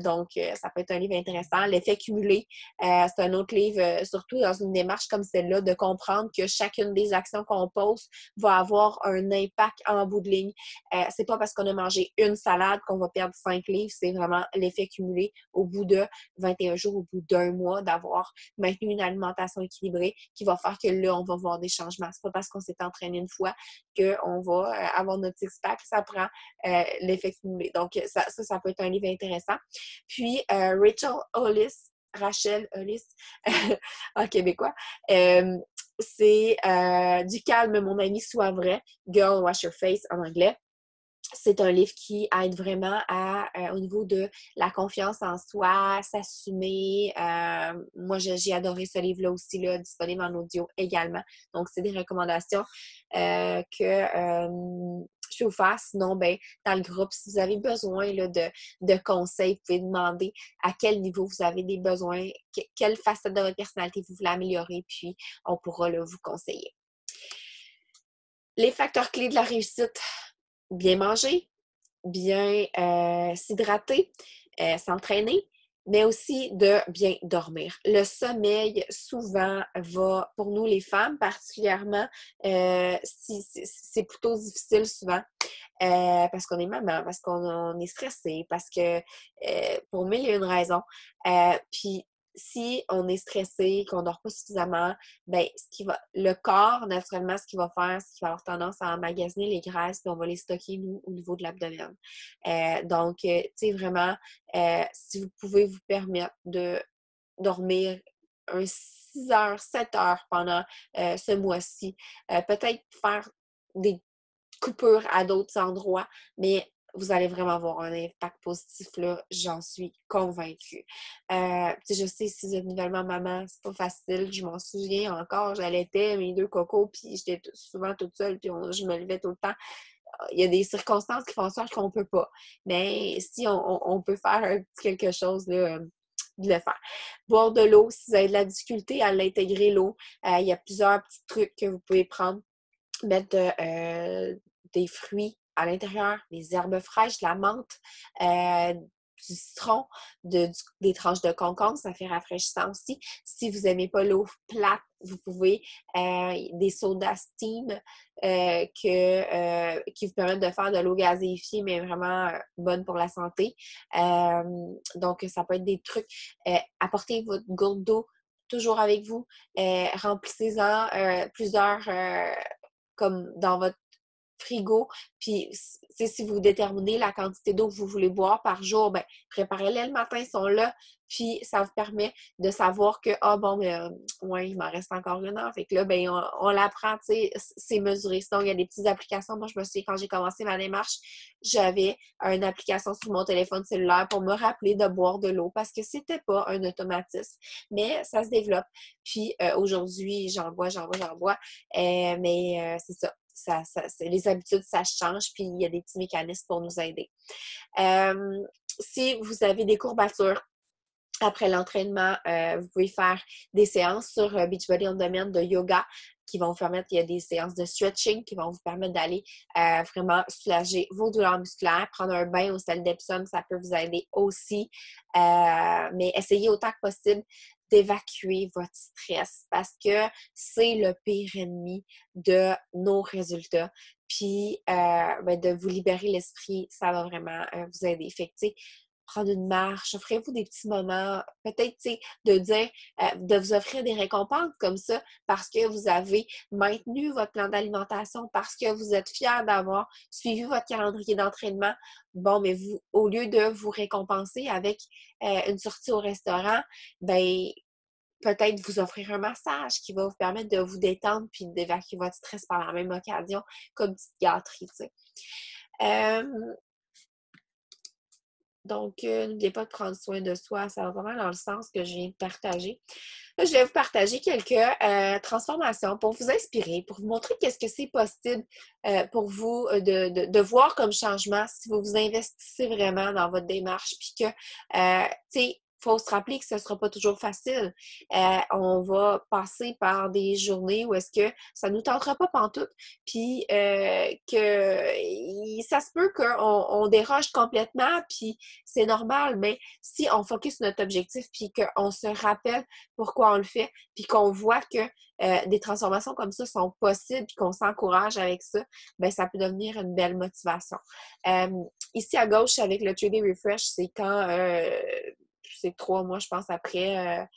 peut être un livre intéressant. L'effet cumulé, c'est un autre livre, surtout dans une démarche comme celle-là, de comprendre que chacune des actions qu'on pose va avoir un impact en bout de ligne. C'est pas parce qu'on a mangé une salade qu'on va perdre 5 livres, c'est vraiment l'effet cumulé au bout de 21 jours, au bout d'un mois, d'avoir maintenu une alimentation équilibrée qui va faire que là, on va voir des changements. C'est pas parce qu'on s'est entraîné une fois qu'on va avoir notre six-pack. Ça prend l'effet cumulé. Donc, ça peut être un livre intéressant. Puis, Rachel Hollis, en québécois, c'est Du calme, mon ami, sois vrai. Girl, wash your face en anglais. C'est un livre qui aide vraiment au niveau de la confiance en soi, s'assumer. Moi, j'ai adoré ce livre-là aussi, là, disponible en audio également. Donc, c'est des recommandations que je peux vous faire. Sinon, ben, dans le groupe, si vous avez besoin là, de conseils, vous pouvez demander à quel niveau vous avez des besoins, quelle facette de votre personnalité vous voulez améliorer, puis on pourra là, vous conseiller. Les facteurs clés de la réussite. Bien manger, bien s'hydrater, s'entraîner, mais aussi de bien dormir. Le sommeil, souvent, va, pour nous les femmes particulièrement, c'est plutôt difficile souvent parce qu'on est maman, parce qu'on est stressé, parce que pour mille et une raisons. Puis, si on est stressé, qu'on ne dort pas suffisamment, ben, le corps, naturellement, ce qu'il va faire, c'est qu'il va avoir tendance à emmagasiner les graisses, puis on va les stocker, nous, au niveau de l'abdomen. Tu sais, vraiment, si vous pouvez vous permettre de dormir 6 heures, 7 heures pendant ce mois-ci, peut-être faire des coupures à d'autres endroits, mais vous allez vraiment avoir un impact positif, là, j'en suis convaincue. Je sais, si vous êtes nouvellement maman, c'est pas facile, je m'en souviens encore, j'allaitais mes 2 cocos, puis j'étais souvent toute seule, puis je me levais tout le temps. Il y a des circonstances qui font en sorte qu'on peut pas. Mais si on peut faire un petit quelque chose, là, de le faire. Boire de l'eau, si vous avez de la difficulté à l'intégrer, l'eau, il y a plusieurs petits trucs que vous pouvez prendre. Mettre des fruits à l'intérieur, des herbes fraîches, de la menthe, du citron, des tranches de concombre, ça fait rafraîchissant aussi. Si vous n'aimez pas l'eau plate, vous pouvez des sodas steam qui vous permettent de faire de l'eau gazéifiée, mais vraiment bonne pour la santé. Donc, ça peut être des trucs. Apportez votre gourde d'eau toujours avec vous. Remplissez-en plusieurs comme dans votre frigo. Puis, si vous déterminez la quantité d'eau que vous voulez boire par jour, ben préparez-les le matin, ils sont là. Puis, ça vous permet de savoir que, ah bon, mais ouais, il m'en reste encore une heure. Fait que là, ben, on l'apprend, tu sais, c'est mesuré. Sinon, il y a des petites applications. Moi, je me souviens, quand j'ai commencé ma démarche, j'avais une application sur mon téléphone cellulaire pour me rappeler de boire de l'eau parce que c'était pas un automatisme. Mais ça se développe. Puis, aujourd'hui, j'en bois. Mais c'est ça. Les habitudes, ça change, puis il y a des petits mécanismes pour nous aider. Si vous avez des courbatures après l'entraînement, vous pouvez faire des séances sur Beachbody On Demand de yoga qui vont vous permettre, il y a des séances de stretching qui vont vous permettre d'aller vraiment soulager vos douleurs musculaires. Prendre un bain au sel d'Epsom, ça peut vous aider aussi. Mais essayez autant que possible d'évacuer votre stress parce que c'est le pire ennemi de nos résultats. Puis, de vous libérer l'esprit, ça va vraiment vous aider. Fait que, prendre une marche, offrez-vous des petits moments, peut-être, de dire, de vous offrir des récompenses comme ça parce que vous avez maintenu votre plan d'alimentation, parce que vous êtes fiers d'avoir suivi votre calendrier d'entraînement. Bon, mais vous, au lieu de vous récompenser avec une sortie au restaurant, ben peut-être vous offrir un massage qui va vous permettre de vous détendre puis d'évacuer votre stress par la même occasion, comme petite gâterie, tu sais. Donc, n'oubliez pas de prendre soin de soi. Ça va vraiment dans le sens que je viens de partager. Là, je vais vous partager quelques transformations pour vous inspirer, pour vous montrer qu'est-ce que c'est possible pour vous de voir comme changement si vous vous investissez vraiment dans votre démarche. Puis que, tu sais, il faut se rappeler que ce ne sera pas toujours facile. On va passer par des journées où est-ce que ça ne nous tentera pas pantoute. Puis que ça se peut qu'on déroge complètement, puis c'est normal, mais si on focus sur notre objectif, puis qu'on se rappelle pourquoi on le fait, puis qu'on voit que des transformations comme ça sont possibles, puis qu'on s'encourage avec ça, ben ça peut devenir une belle motivation. Ici à gauche, avec le 3D Refresh, c'est quand c'est 3 mois, je pense, après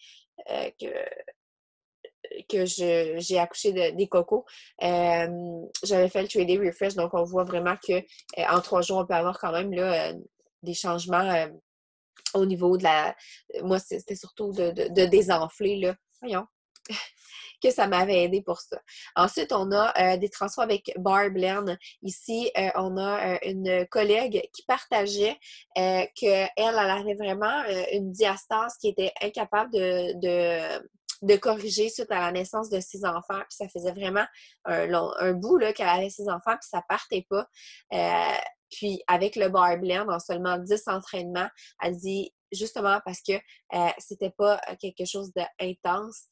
que j'ai accouché des cocos. J'avais fait le 3D Refresh, donc on voit vraiment que en 3 jours, on peut avoir quand même là, des changements au niveau de la. Moi, c'était surtout de désenfler, là. Voyons. Que ça m'avait aidé pour ça. Ensuite, on a des transferts avec Barb Lern. Ici, on a une collègue qui partageait qu'elle avait vraiment une diastase qui était incapable de corriger suite à la naissance de ses enfants. Puis ça faisait vraiment un bout là, qu'elle avait ses enfants, puis ça partait pas. Puis avec le Barb Lern, en seulement 10 entraînements, elle dit justement parce que c'était pas quelque chose d'intense,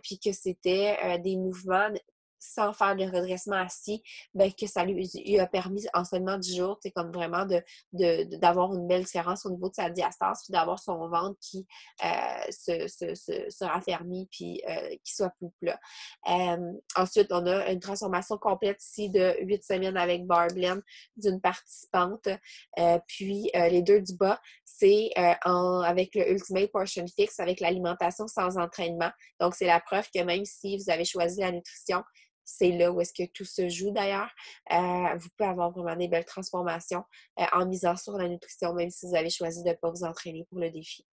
puis que c'était des mouvements sans faire de redressement assis, ben, que ça lui a permis en seulement 10 jours, c'est comme vraiment d'avoir une belle différence au niveau de sa diastase, puis d'avoir son ventre qui se raffermit, puis qui soit plus plat. Ensuite, on a une transformation complète ici de 8 semaines avec Barb Lern d'une participante. Puis les deux du bas, c'est avec le Ultimate Portion Fix, avec l'alimentation sans entraînement. Donc, c'est la preuve que même si vous avez choisi la nutrition, c'est là où est-ce que tout se joue d'ailleurs. Vous pouvez avoir vraiment des belles transformations en misant sur la nutrition, même si vous avez choisi de ne pas vous entraîner pour le défi.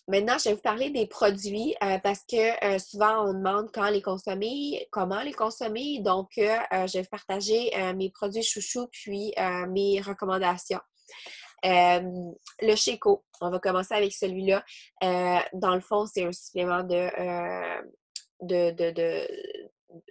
Maintenant, je vais vous parler des produits parce que souvent, on demande quand les consommer, comment les consommer. Donc, je vais vous partager mes produits chouchous puis mes recommandations. Euh, le Sheco, on va commencer avec celui-là. Dans le fond, c'est un supplément de, de, de,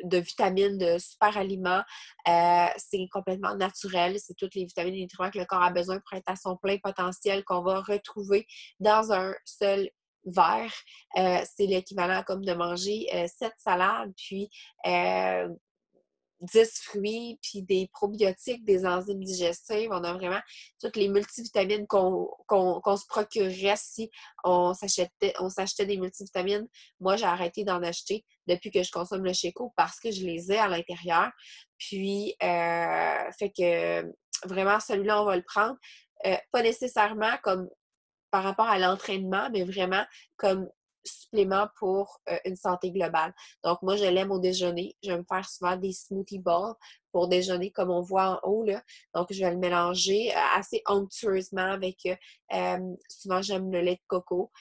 de vitamines, de super aliments. C'est complètement naturel. C'est toutes les vitamines et nutriments que le corps a besoin pour être à son plein potentiel qu'on va retrouver dans un seul verre. C'est l'équivalent comme de manger 7 salades, puis 10 fruits, puis des probiotiques, des enzymes digestives. On a vraiment toutes les multivitamines qu'on se procurerait si on s'achetait des multivitamines. Moi, j'ai arrêté d'en acheter depuis que je consomme le Sheco parce que je les ai à l'intérieur. Puis, fait que vraiment, celui-là, on va le prendre. Pas nécessairement comme par rapport à l'entraînement, mais vraiment comme supplément pour une santé globale. Donc, moi, je l'aime au déjeuner. Je vais me faire souvent des smoothie bowls pour déjeuner, comme on voit en haut, là. Donc, je vais le mélanger assez onctueusement avec, souvent, j'aime le lait de coco,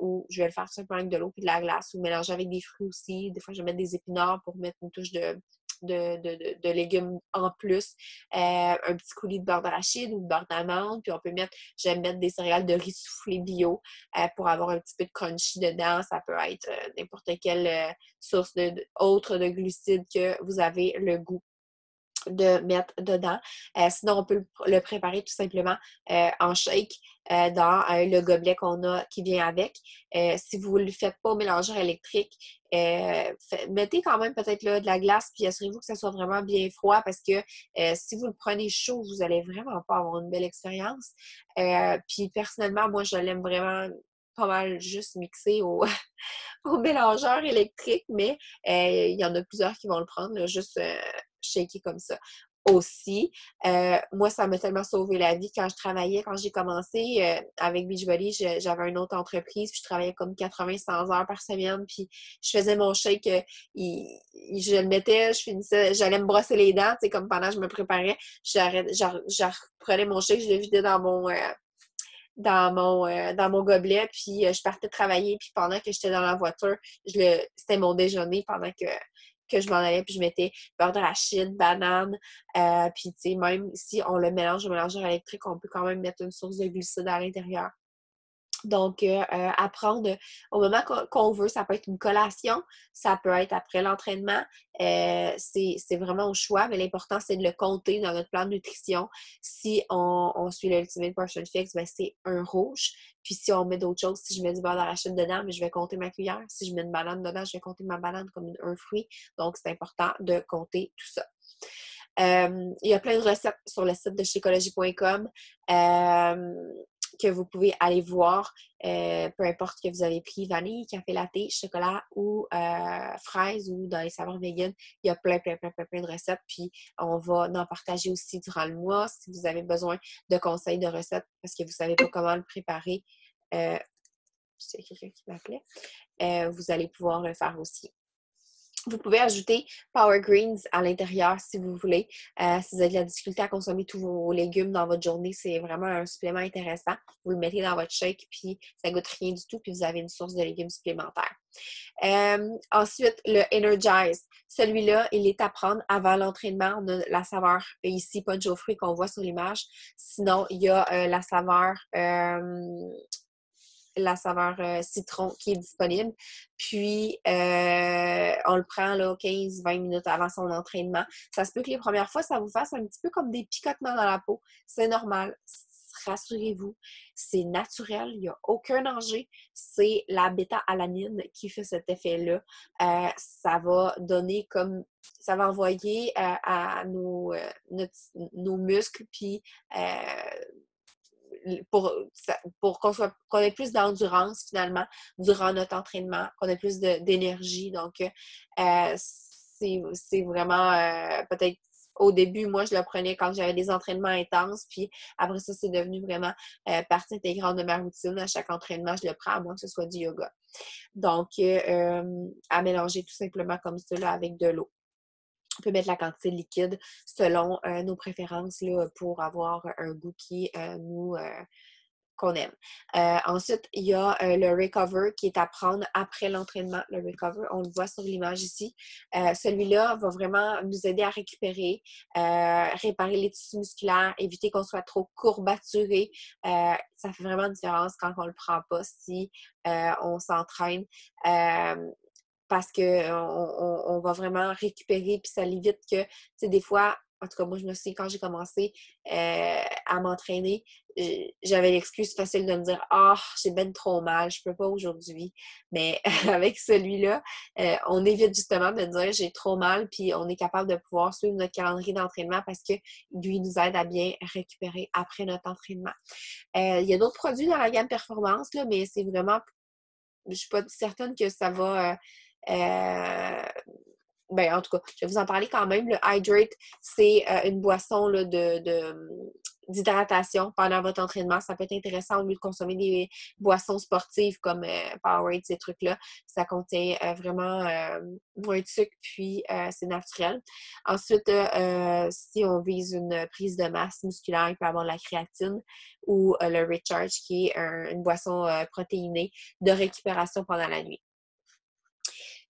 ou je vais le faire simplement avec de l'eau et de la glace, ou mélanger avec des fruits aussi. Des fois, je vais mettre des épinards pour mettre une touche de légumes en plus, un petit coulis de beurre d'arachide ou de beurre d'amande, puis on peut mettre, j'aime mettre des céréales de riz soufflé bio pour avoir un petit peu de crunchy dedans. Ça peut être n'importe quelle source autre de glucides que vous avez le goût de mettre dedans. Sinon, on peut le préparer tout simplement en shake dans le gobelet qu'on a qui vient avec. Si vous ne le faites pas au mélangeur électrique, mettez quand même peut-être là de la glace, puis assurez-vous que ça soit vraiment bien froid parce que si vous le prenez chaud, vous n'allez vraiment pas avoir une belle expérience. Puis personnellement, moi, je l'aime vraiment pas mal juste mixé au, au mélangeur électrique, mais il y en a plusieurs qui vont le prendre, là, juste shaker comme ça. Aussi, moi, ça m'a tellement sauvé la vie quand je travaillais, quand j'ai commencé avec Beachbody, j'avais une autre entreprise, puis je travaillais comme 80-100 heures par semaine, puis je faisais mon shake, je le mettais, je finissais, j'allais me brosser les dents, tu sais, comme pendant que je me préparais, je reprenais mon shake, je le vidais dans mon gobelet, puis je partais travailler, puis pendant que j'étais dans la voiture, c'était mon déjeuner pendant que je m'en allais, puis je mettais beurre d'arachide, banane, puis tu sais, même si on le mélange au mélangeur électrique, on peut quand même mettre une source de glucides à l'intérieur. Donc, à prendre au moment qu'on veut, ça peut être une collation, ça peut être après l'entraînement, c'est vraiment au choix, mais l'important, c'est de le compter dans notre plan de nutrition. Si on suit l'Ultimate Portion Fix, ben, c'est un rouge. Puis si on met d'autres choses, si je mets du beurre d'arachide dedans, mais je vais compter ma cuillère. Si je mets une banane dedans, je vais compter ma banane comme un fruit. Donc, c'est important de compter tout ça. Il y a plein de recettes sur le site de Shakeology.com que vous pouvez aller voir, peu importe que vous avez pris vanille, café latte, chocolat ou fraise ou dans les saveurs vegan, il y a plein de recettes. Puis on va en partager aussi durant le mois si vous avez besoin de conseils de recettes parce que vous ne savez pas comment le préparer. C'est quelqu'un qui m'appelait. Vous allez pouvoir le faire aussi. Vous pouvez ajouter Power Greens à l'intérieur si vous voulez. Si vous avez de la difficulté à consommer tous vos légumes dans votre journée, c'est vraiment un supplément intéressant. Vous le mettez dans votre shake, puis ça ne goûte rien du tout, puis vous avez une source de légumes supplémentaires. Ensuite, le Energize. Celui-là, il est à prendre avant l'entraînement. On a la saveur ici, punch aux fruits qu'on voit sur l'image. Sinon, il y a la saveur citron qui est disponible. Puis, on le prend là 15-20 minutes avant son entraînement. Ça se peut que les premières fois, ça vous fasse un petit peu comme des picotements dans la peau. C'est normal. Rassurez-vous, c'est naturel, il n'y a aucun danger. C'est la bêta-alanine qui fait cet effet-là. Ça va donner comme, ça va envoyer à nos muscles, puis pour qu'on ait plus d'endurance finalement durant notre entraînement, qu'on ait plus d'énergie. Donc, c'est vraiment peut-être au début, moi, je le prenais quand j'avais des entraînements intenses, puis après ça, c'est devenu vraiment partie intégrante de ma routine. À chaque entraînement, je le prends, à moins que ce soit du yoga. Donc, à mélanger tout simplement comme ça là, avec de l'eau. On peut mettre la quantité de liquide selon nos préférences là, pour avoir un goût qui nous qu'on aime. Ensuite, il y a le recover qui est à prendre après l'entraînement. Le recover, on le voit sur l'image ici. Celui-là va vraiment nous aider à récupérer, réparer les tissus musculaires, éviter qu'on soit trop courbaturé. Ça fait vraiment une différence quand on ne le prend pas si on s'entraîne. Parce qu'on va vraiment récupérer, puis ça évite que, tu sais, des fois, en tout cas, moi, je me souviens, quand j'ai commencé à m'entraîner, j'avais l'excuse facile de me dire « Ah, j'ai ben trop mal, je peux pas aujourd'hui. » Mais avec celui-là, on évite justement de dire « J'ai trop mal », puis on est capable de pouvoir suivre notre calendrier d'entraînement parce que lui nous aide à bien récupérer après notre entraînement. Il y a d'autres produits dans la gamme performance, là, mais c'est vraiment, je suis pas certaine que ça va... ben, en tout cas, je vais vous en parler quand même. Le Hydrate, c'est une boisson là, d'hydratation pendant votre entraînement. Ça peut être intéressant au lieu de consommer des boissons sportives comme Powerade, ces trucs-là. Ça contient vraiment moins de sucre, puis c'est naturel. Ensuite, si on vise une prise de masse musculaire, il peut y avoir de la créatine ou le Recharge, qui est une boisson protéinée de récupération pendant la nuit.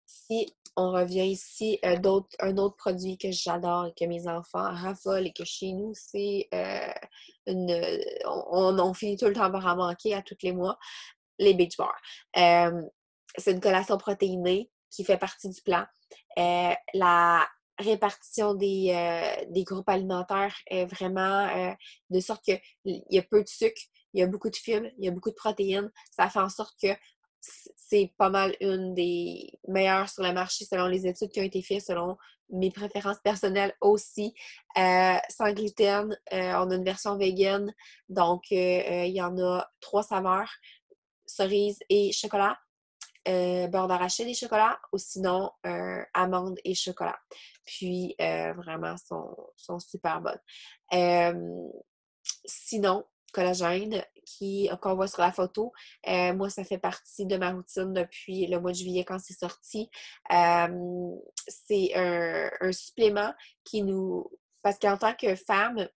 Si on revient ici, un autre produit que j'adore et que mes enfants raffolent et que chez nous, c'est on finit tout le temps par en manquer à tous les mois, les Beach Bars. C'est une collation protéinée qui fait partie du plan. La répartition des groupes alimentaires est vraiment de sorte qu'il y a peu de sucre, il y a beaucoup de fibres, il y a beaucoup de protéines. Ça fait en sorte que c'est pas mal une des meilleures sur le marché selon les études qui ont été faites, selon mes préférences personnelles aussi. Sans gluten, on a une version vegan, donc il y en a 3 saveurs, cerise et chocolat, beurre d'arachide et chocolat, ou sinon amandes et chocolat. Puis vraiment, sont super bonnes. Sinon, collagène qu'on voit sur la photo, moi, ça fait partie de ma routine depuis le mois de juillet quand c'est sorti. C'est un supplément qui nous... Parce qu'en tant que femme,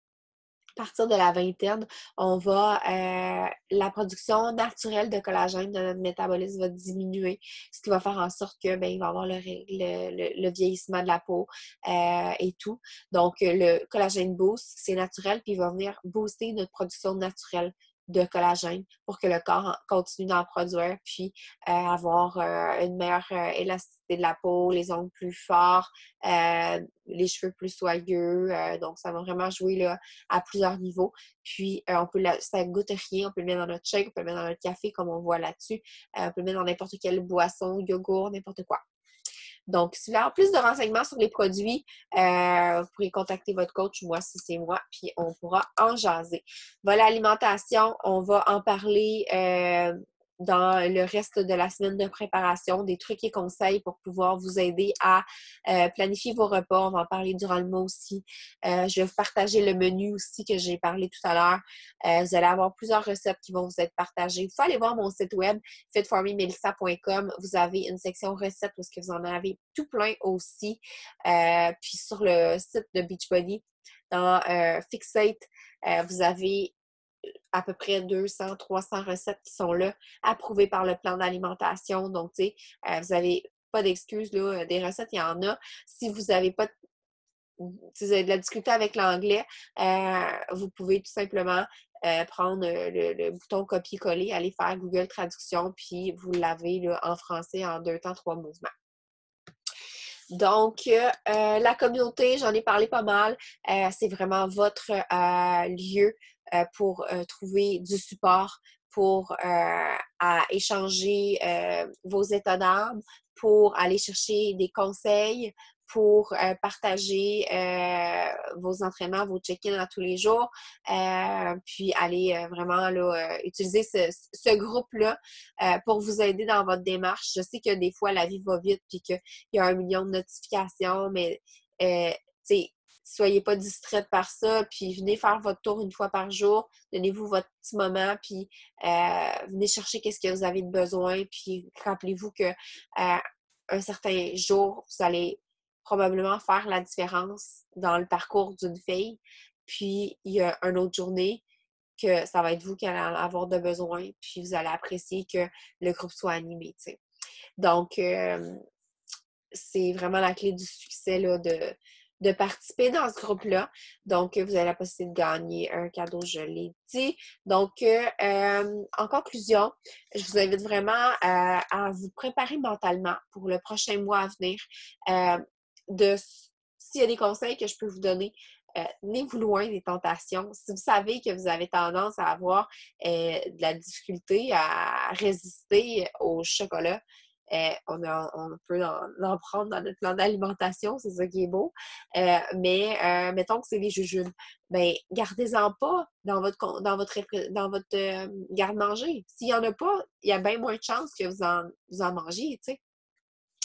à partir de la vingtaine, la production naturelle de collagène de notre métabolisme va diminuer, ce qui va faire en sorte que il va y avoir le vieillissement de la peau et tout. Donc, le collagène boost, c'est naturel, puis il va venir booster notre production naturelle de collagène pour que le corps continue d'en produire, puis avoir une meilleure élasticité de la peau, les ongles plus forts, les cheveux plus soyeux. Donc, ça va vraiment jouer là, à plusieurs niveaux. Puis, ça goûte rien. On peut le mettre dans notre shake, on peut le mettre dans notre café, comme on voit là-dessus. On peut le mettre dans n'importe quelle boisson, yogourt, n'importe quoi. Donc, si vous voulez avoir plus de renseignements sur les produits, vous pourrez contacter votre coach, moi, si c'est moi, puis on pourra en jaser. Voilà, l'alimentation, on va en parler dans le reste de la semaine de préparation, des trucs et conseils pour pouvoir vous aider à planifier vos repas. On va en parler durant le mois aussi. Je vais vous partager le menu aussi que j'ai parlé tout à l'heure. Vous allez avoir plusieurs recettes qui vont vous être partagées. Vous pouvez aller voir mon site web, fitformemelissa.com. Vous avez une section recettes où vous en avez tout plein aussi. Puis sur le site de Beachbody, dans Fixate, vous avez à peu près 200, 300 recettes qui sont là, approuvées par le plan d'alimentation. Donc, tu sais, vous n'avez pas d'excuses, là. Des recettes, il y en a. Si vous n'avez pas si vous avez de la difficulté avec l'anglais, vous pouvez tout simplement prendre le bouton copier-coller, aller faire Google Traduction, puis vous l'avez là, en français en 2 temps, 3 mouvements. Donc, la communauté, j'en ai parlé pas mal. C'est vraiment votre lieu pour trouver du support, pour échanger vos états d'âme, pour aller chercher des conseils, pour partager vos entraînements, vos check-ins à tous les jours, puis aller vraiment là, utiliser ce groupe-là pour vous aider dans votre démarche. Je sais que des fois, la vie va vite puis qu'il y a 1 million de notifications, mais soyez pas distraite par ça, puis venez faire votre tour une fois par jour, donnez-vous votre petit moment, puis venez chercher qu'est-ce que vous avez de besoin, puis rappelez-vous que un certain jour, vous allez probablement faire la différence dans le parcours d'une fille, puis il y a une autre journée que ça va être vous qui allez avoir de besoin, puis vous allez apprécier que le groupe soit animé, tu sais. Donc, c'est vraiment la clé du succès là, de participer dans ce groupe-là. Donc, vous avez la possibilité de gagner un cadeau, je l'ai dit. Donc, en conclusion, je vous invite vraiment à vous préparer mentalement pour le prochain mois à venir. S'il y a des conseils que je peux vous donner, tenez-vous loin des tentations. Si vous savez que vous avez tendance à avoir de la difficulté à résister au chocolat, on peut en prendre dans notre plan d'alimentation, c'est ça qui est beau. Mais mettons que c'est les jujubes. Bien, gardez-en pas dans votre garde-manger. S'il n'y en a pas, il y a bien moins de chances que vous en mangiez, tu sais.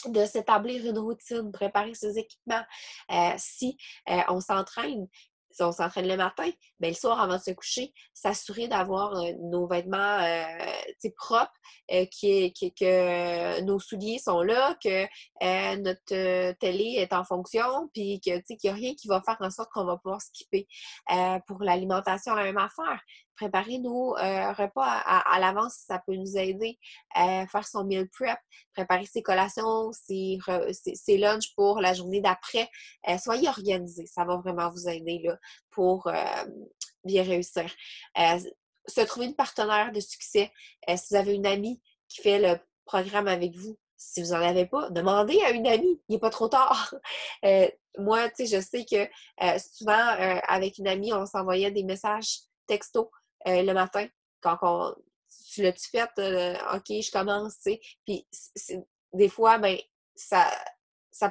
De s'établir une routine, préparer ses équipements. Si on s'entraîne, si on s'entraîne le matin, bien, le soir avant de se coucher, s'assurer d'avoir nos vêtements propres, que nos souliers sont là, que notre télé est en fonction, puis qu'il n'y a rien qui va faire en sorte qu'on va pouvoir skipper. Pour l'alimentation, la même affaire. Préparer nos repas à l'avance, ça peut nous aider. Faire son meal prep, préparer ses collations, ses lunchs pour la journée d'après. Soyez organisés, ça va vraiment vous aider là, pour bien réussir. Se trouver une partenaire de succès. Si vous avez une amie qui fait le programme avec vous, si vous n'en avez pas, demandez à une amie, il n'est pas trop tard. Moi, tu sais, je sais que souvent, avec une amie, on s'envoyait des messages texto le matin quand tu l'as-tu fait? OK, je commence, tu sais. Puis des fois, ben, ça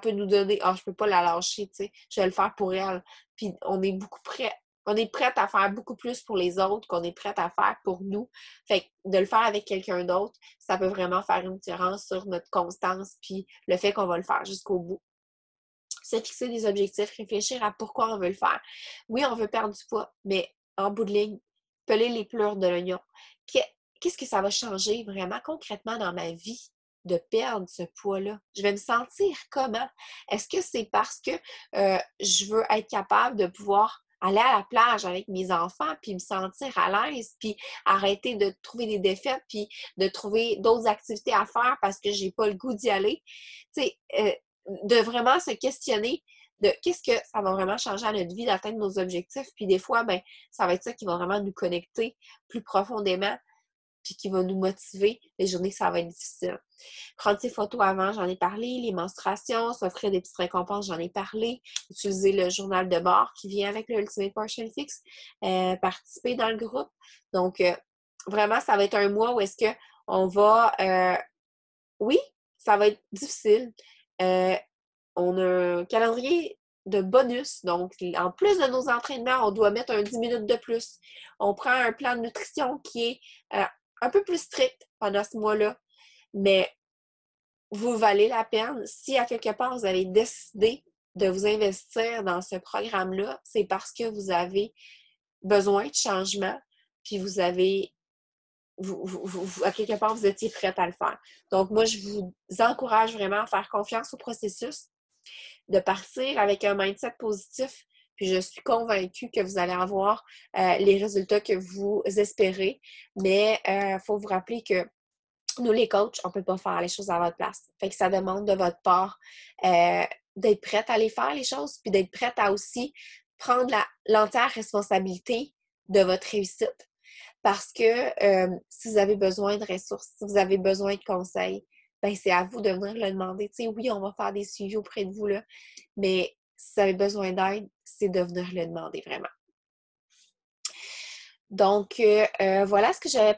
peut nous donner, je peux pas la lâcher, tu sais, je vais le faire pour elle. Puis on est beaucoup prêt. On est prête à faire beaucoup plus pour les autres qu'on est prête à faire pour nous. Fait que de le faire avec quelqu'un d'autre, ça peut vraiment faire une différence sur notre constance puis le fait qu'on va le faire jusqu'au bout. Se fixer des objectifs, réfléchir à pourquoi on veut le faire. Oui, on veut perdre du poids, mais en bout de ligne, peler les pleurs de l'oignon. Qu'est-ce que ça va changer vraiment concrètement dans ma vie de perdre ce poids-là? Je vais me sentir comment? Est-ce que c'est parce que je veux être capable de pouvoir aller à la plage avec mes enfants, puis me sentir à l'aise, puis arrêter de trouver des défaites, puis de trouver d'autres activités à faire parce que j'ai pas le goût d'y aller? Tu sais, de vraiment se questionner de qu'est-ce que ça va vraiment changer à notre vie d'atteindre nos objectifs. Puis des fois, ben, ça va être ça qui va vraiment nous connecter plus profondément, puis qui va nous motiver les journées que ça va être difficile. Prendre ses photos avant, j'en ai parlé, les menstruations, s'offrir des petites récompenses, j'en ai parlé, utiliser le journal de bord qui vient avec le Ultimate Portion Fix, participer dans le groupe. Donc, vraiment, ça va être un mois où est-ce qu'on va... oui, ça va être difficile. On a un calendrier de bonus. Donc, en plus de nos entraînements, on doit mettre un 10 minutes de plus. On prend un plan de nutrition qui est un peu plus strict pendant ce mois-là. Mais vous valez la peine. Si à quelque part, vous avez décidé de vous investir dans ce programme-là, c'est parce que vous avez besoin de changement, puis vous avez à quelque part, vous étiez prête à le faire. Donc, moi, je vous encourage vraiment à faire confiance au processus, de partir avec un mindset positif. Puis, je suis convaincue que vous allez avoir les résultats que vous espérez. Mais il faut vous rappeler que nous, les coachs, on ne peut pas faire les choses à votre place. Fait que ça demande de votre part d'être prête à les faire, les choses, puis d'être prête à aussi prendre l'entière responsabilité de votre réussite. Parce que si vous avez besoin de ressources, si vous avez besoin de conseils, ben c'est à vous de venir le demander. Tu sais, oui, on va faire des suivis auprès de vous, là, mais si vous avez besoin d'aide, c'est de venir le demander vraiment. Donc, voilà ce que j'avais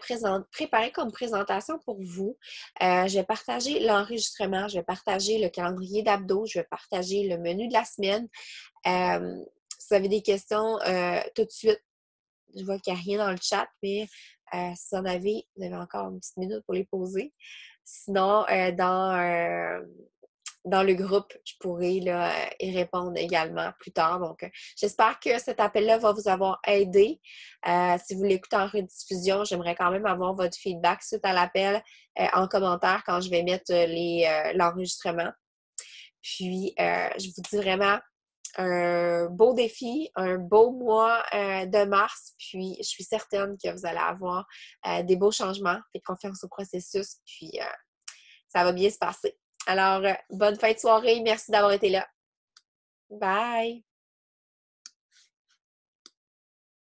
préparé comme présentation pour vous. Je vais partager l'enregistrement, je vais partager le calendrier d'abdos, je vais partager le menu de la semaine. Si vous avez des questions, tout de suite, je vois qu'il n'y a rien dans le chat, mais si vous avez encore une petite minute pour les poser. Sinon, dans le groupe, je pourrai là, y répondre également plus tard. Donc, j'espère que cet appel-là va vous avoir aidé. Si vous l'écoutez en rediffusion, j'aimerais quand même avoir votre feedback suite à l'appel en commentaire quand je vais mettre l'enregistrement. Puis, je vous dis vraiment un beau défi, un beau mois de mars, puis je suis certaine que vous allez avoir des beaux changements. Faites confiance au processus, puis ça va bien se passer. Alors, bonne fin de soirée. Merci d'avoir été là. Bye!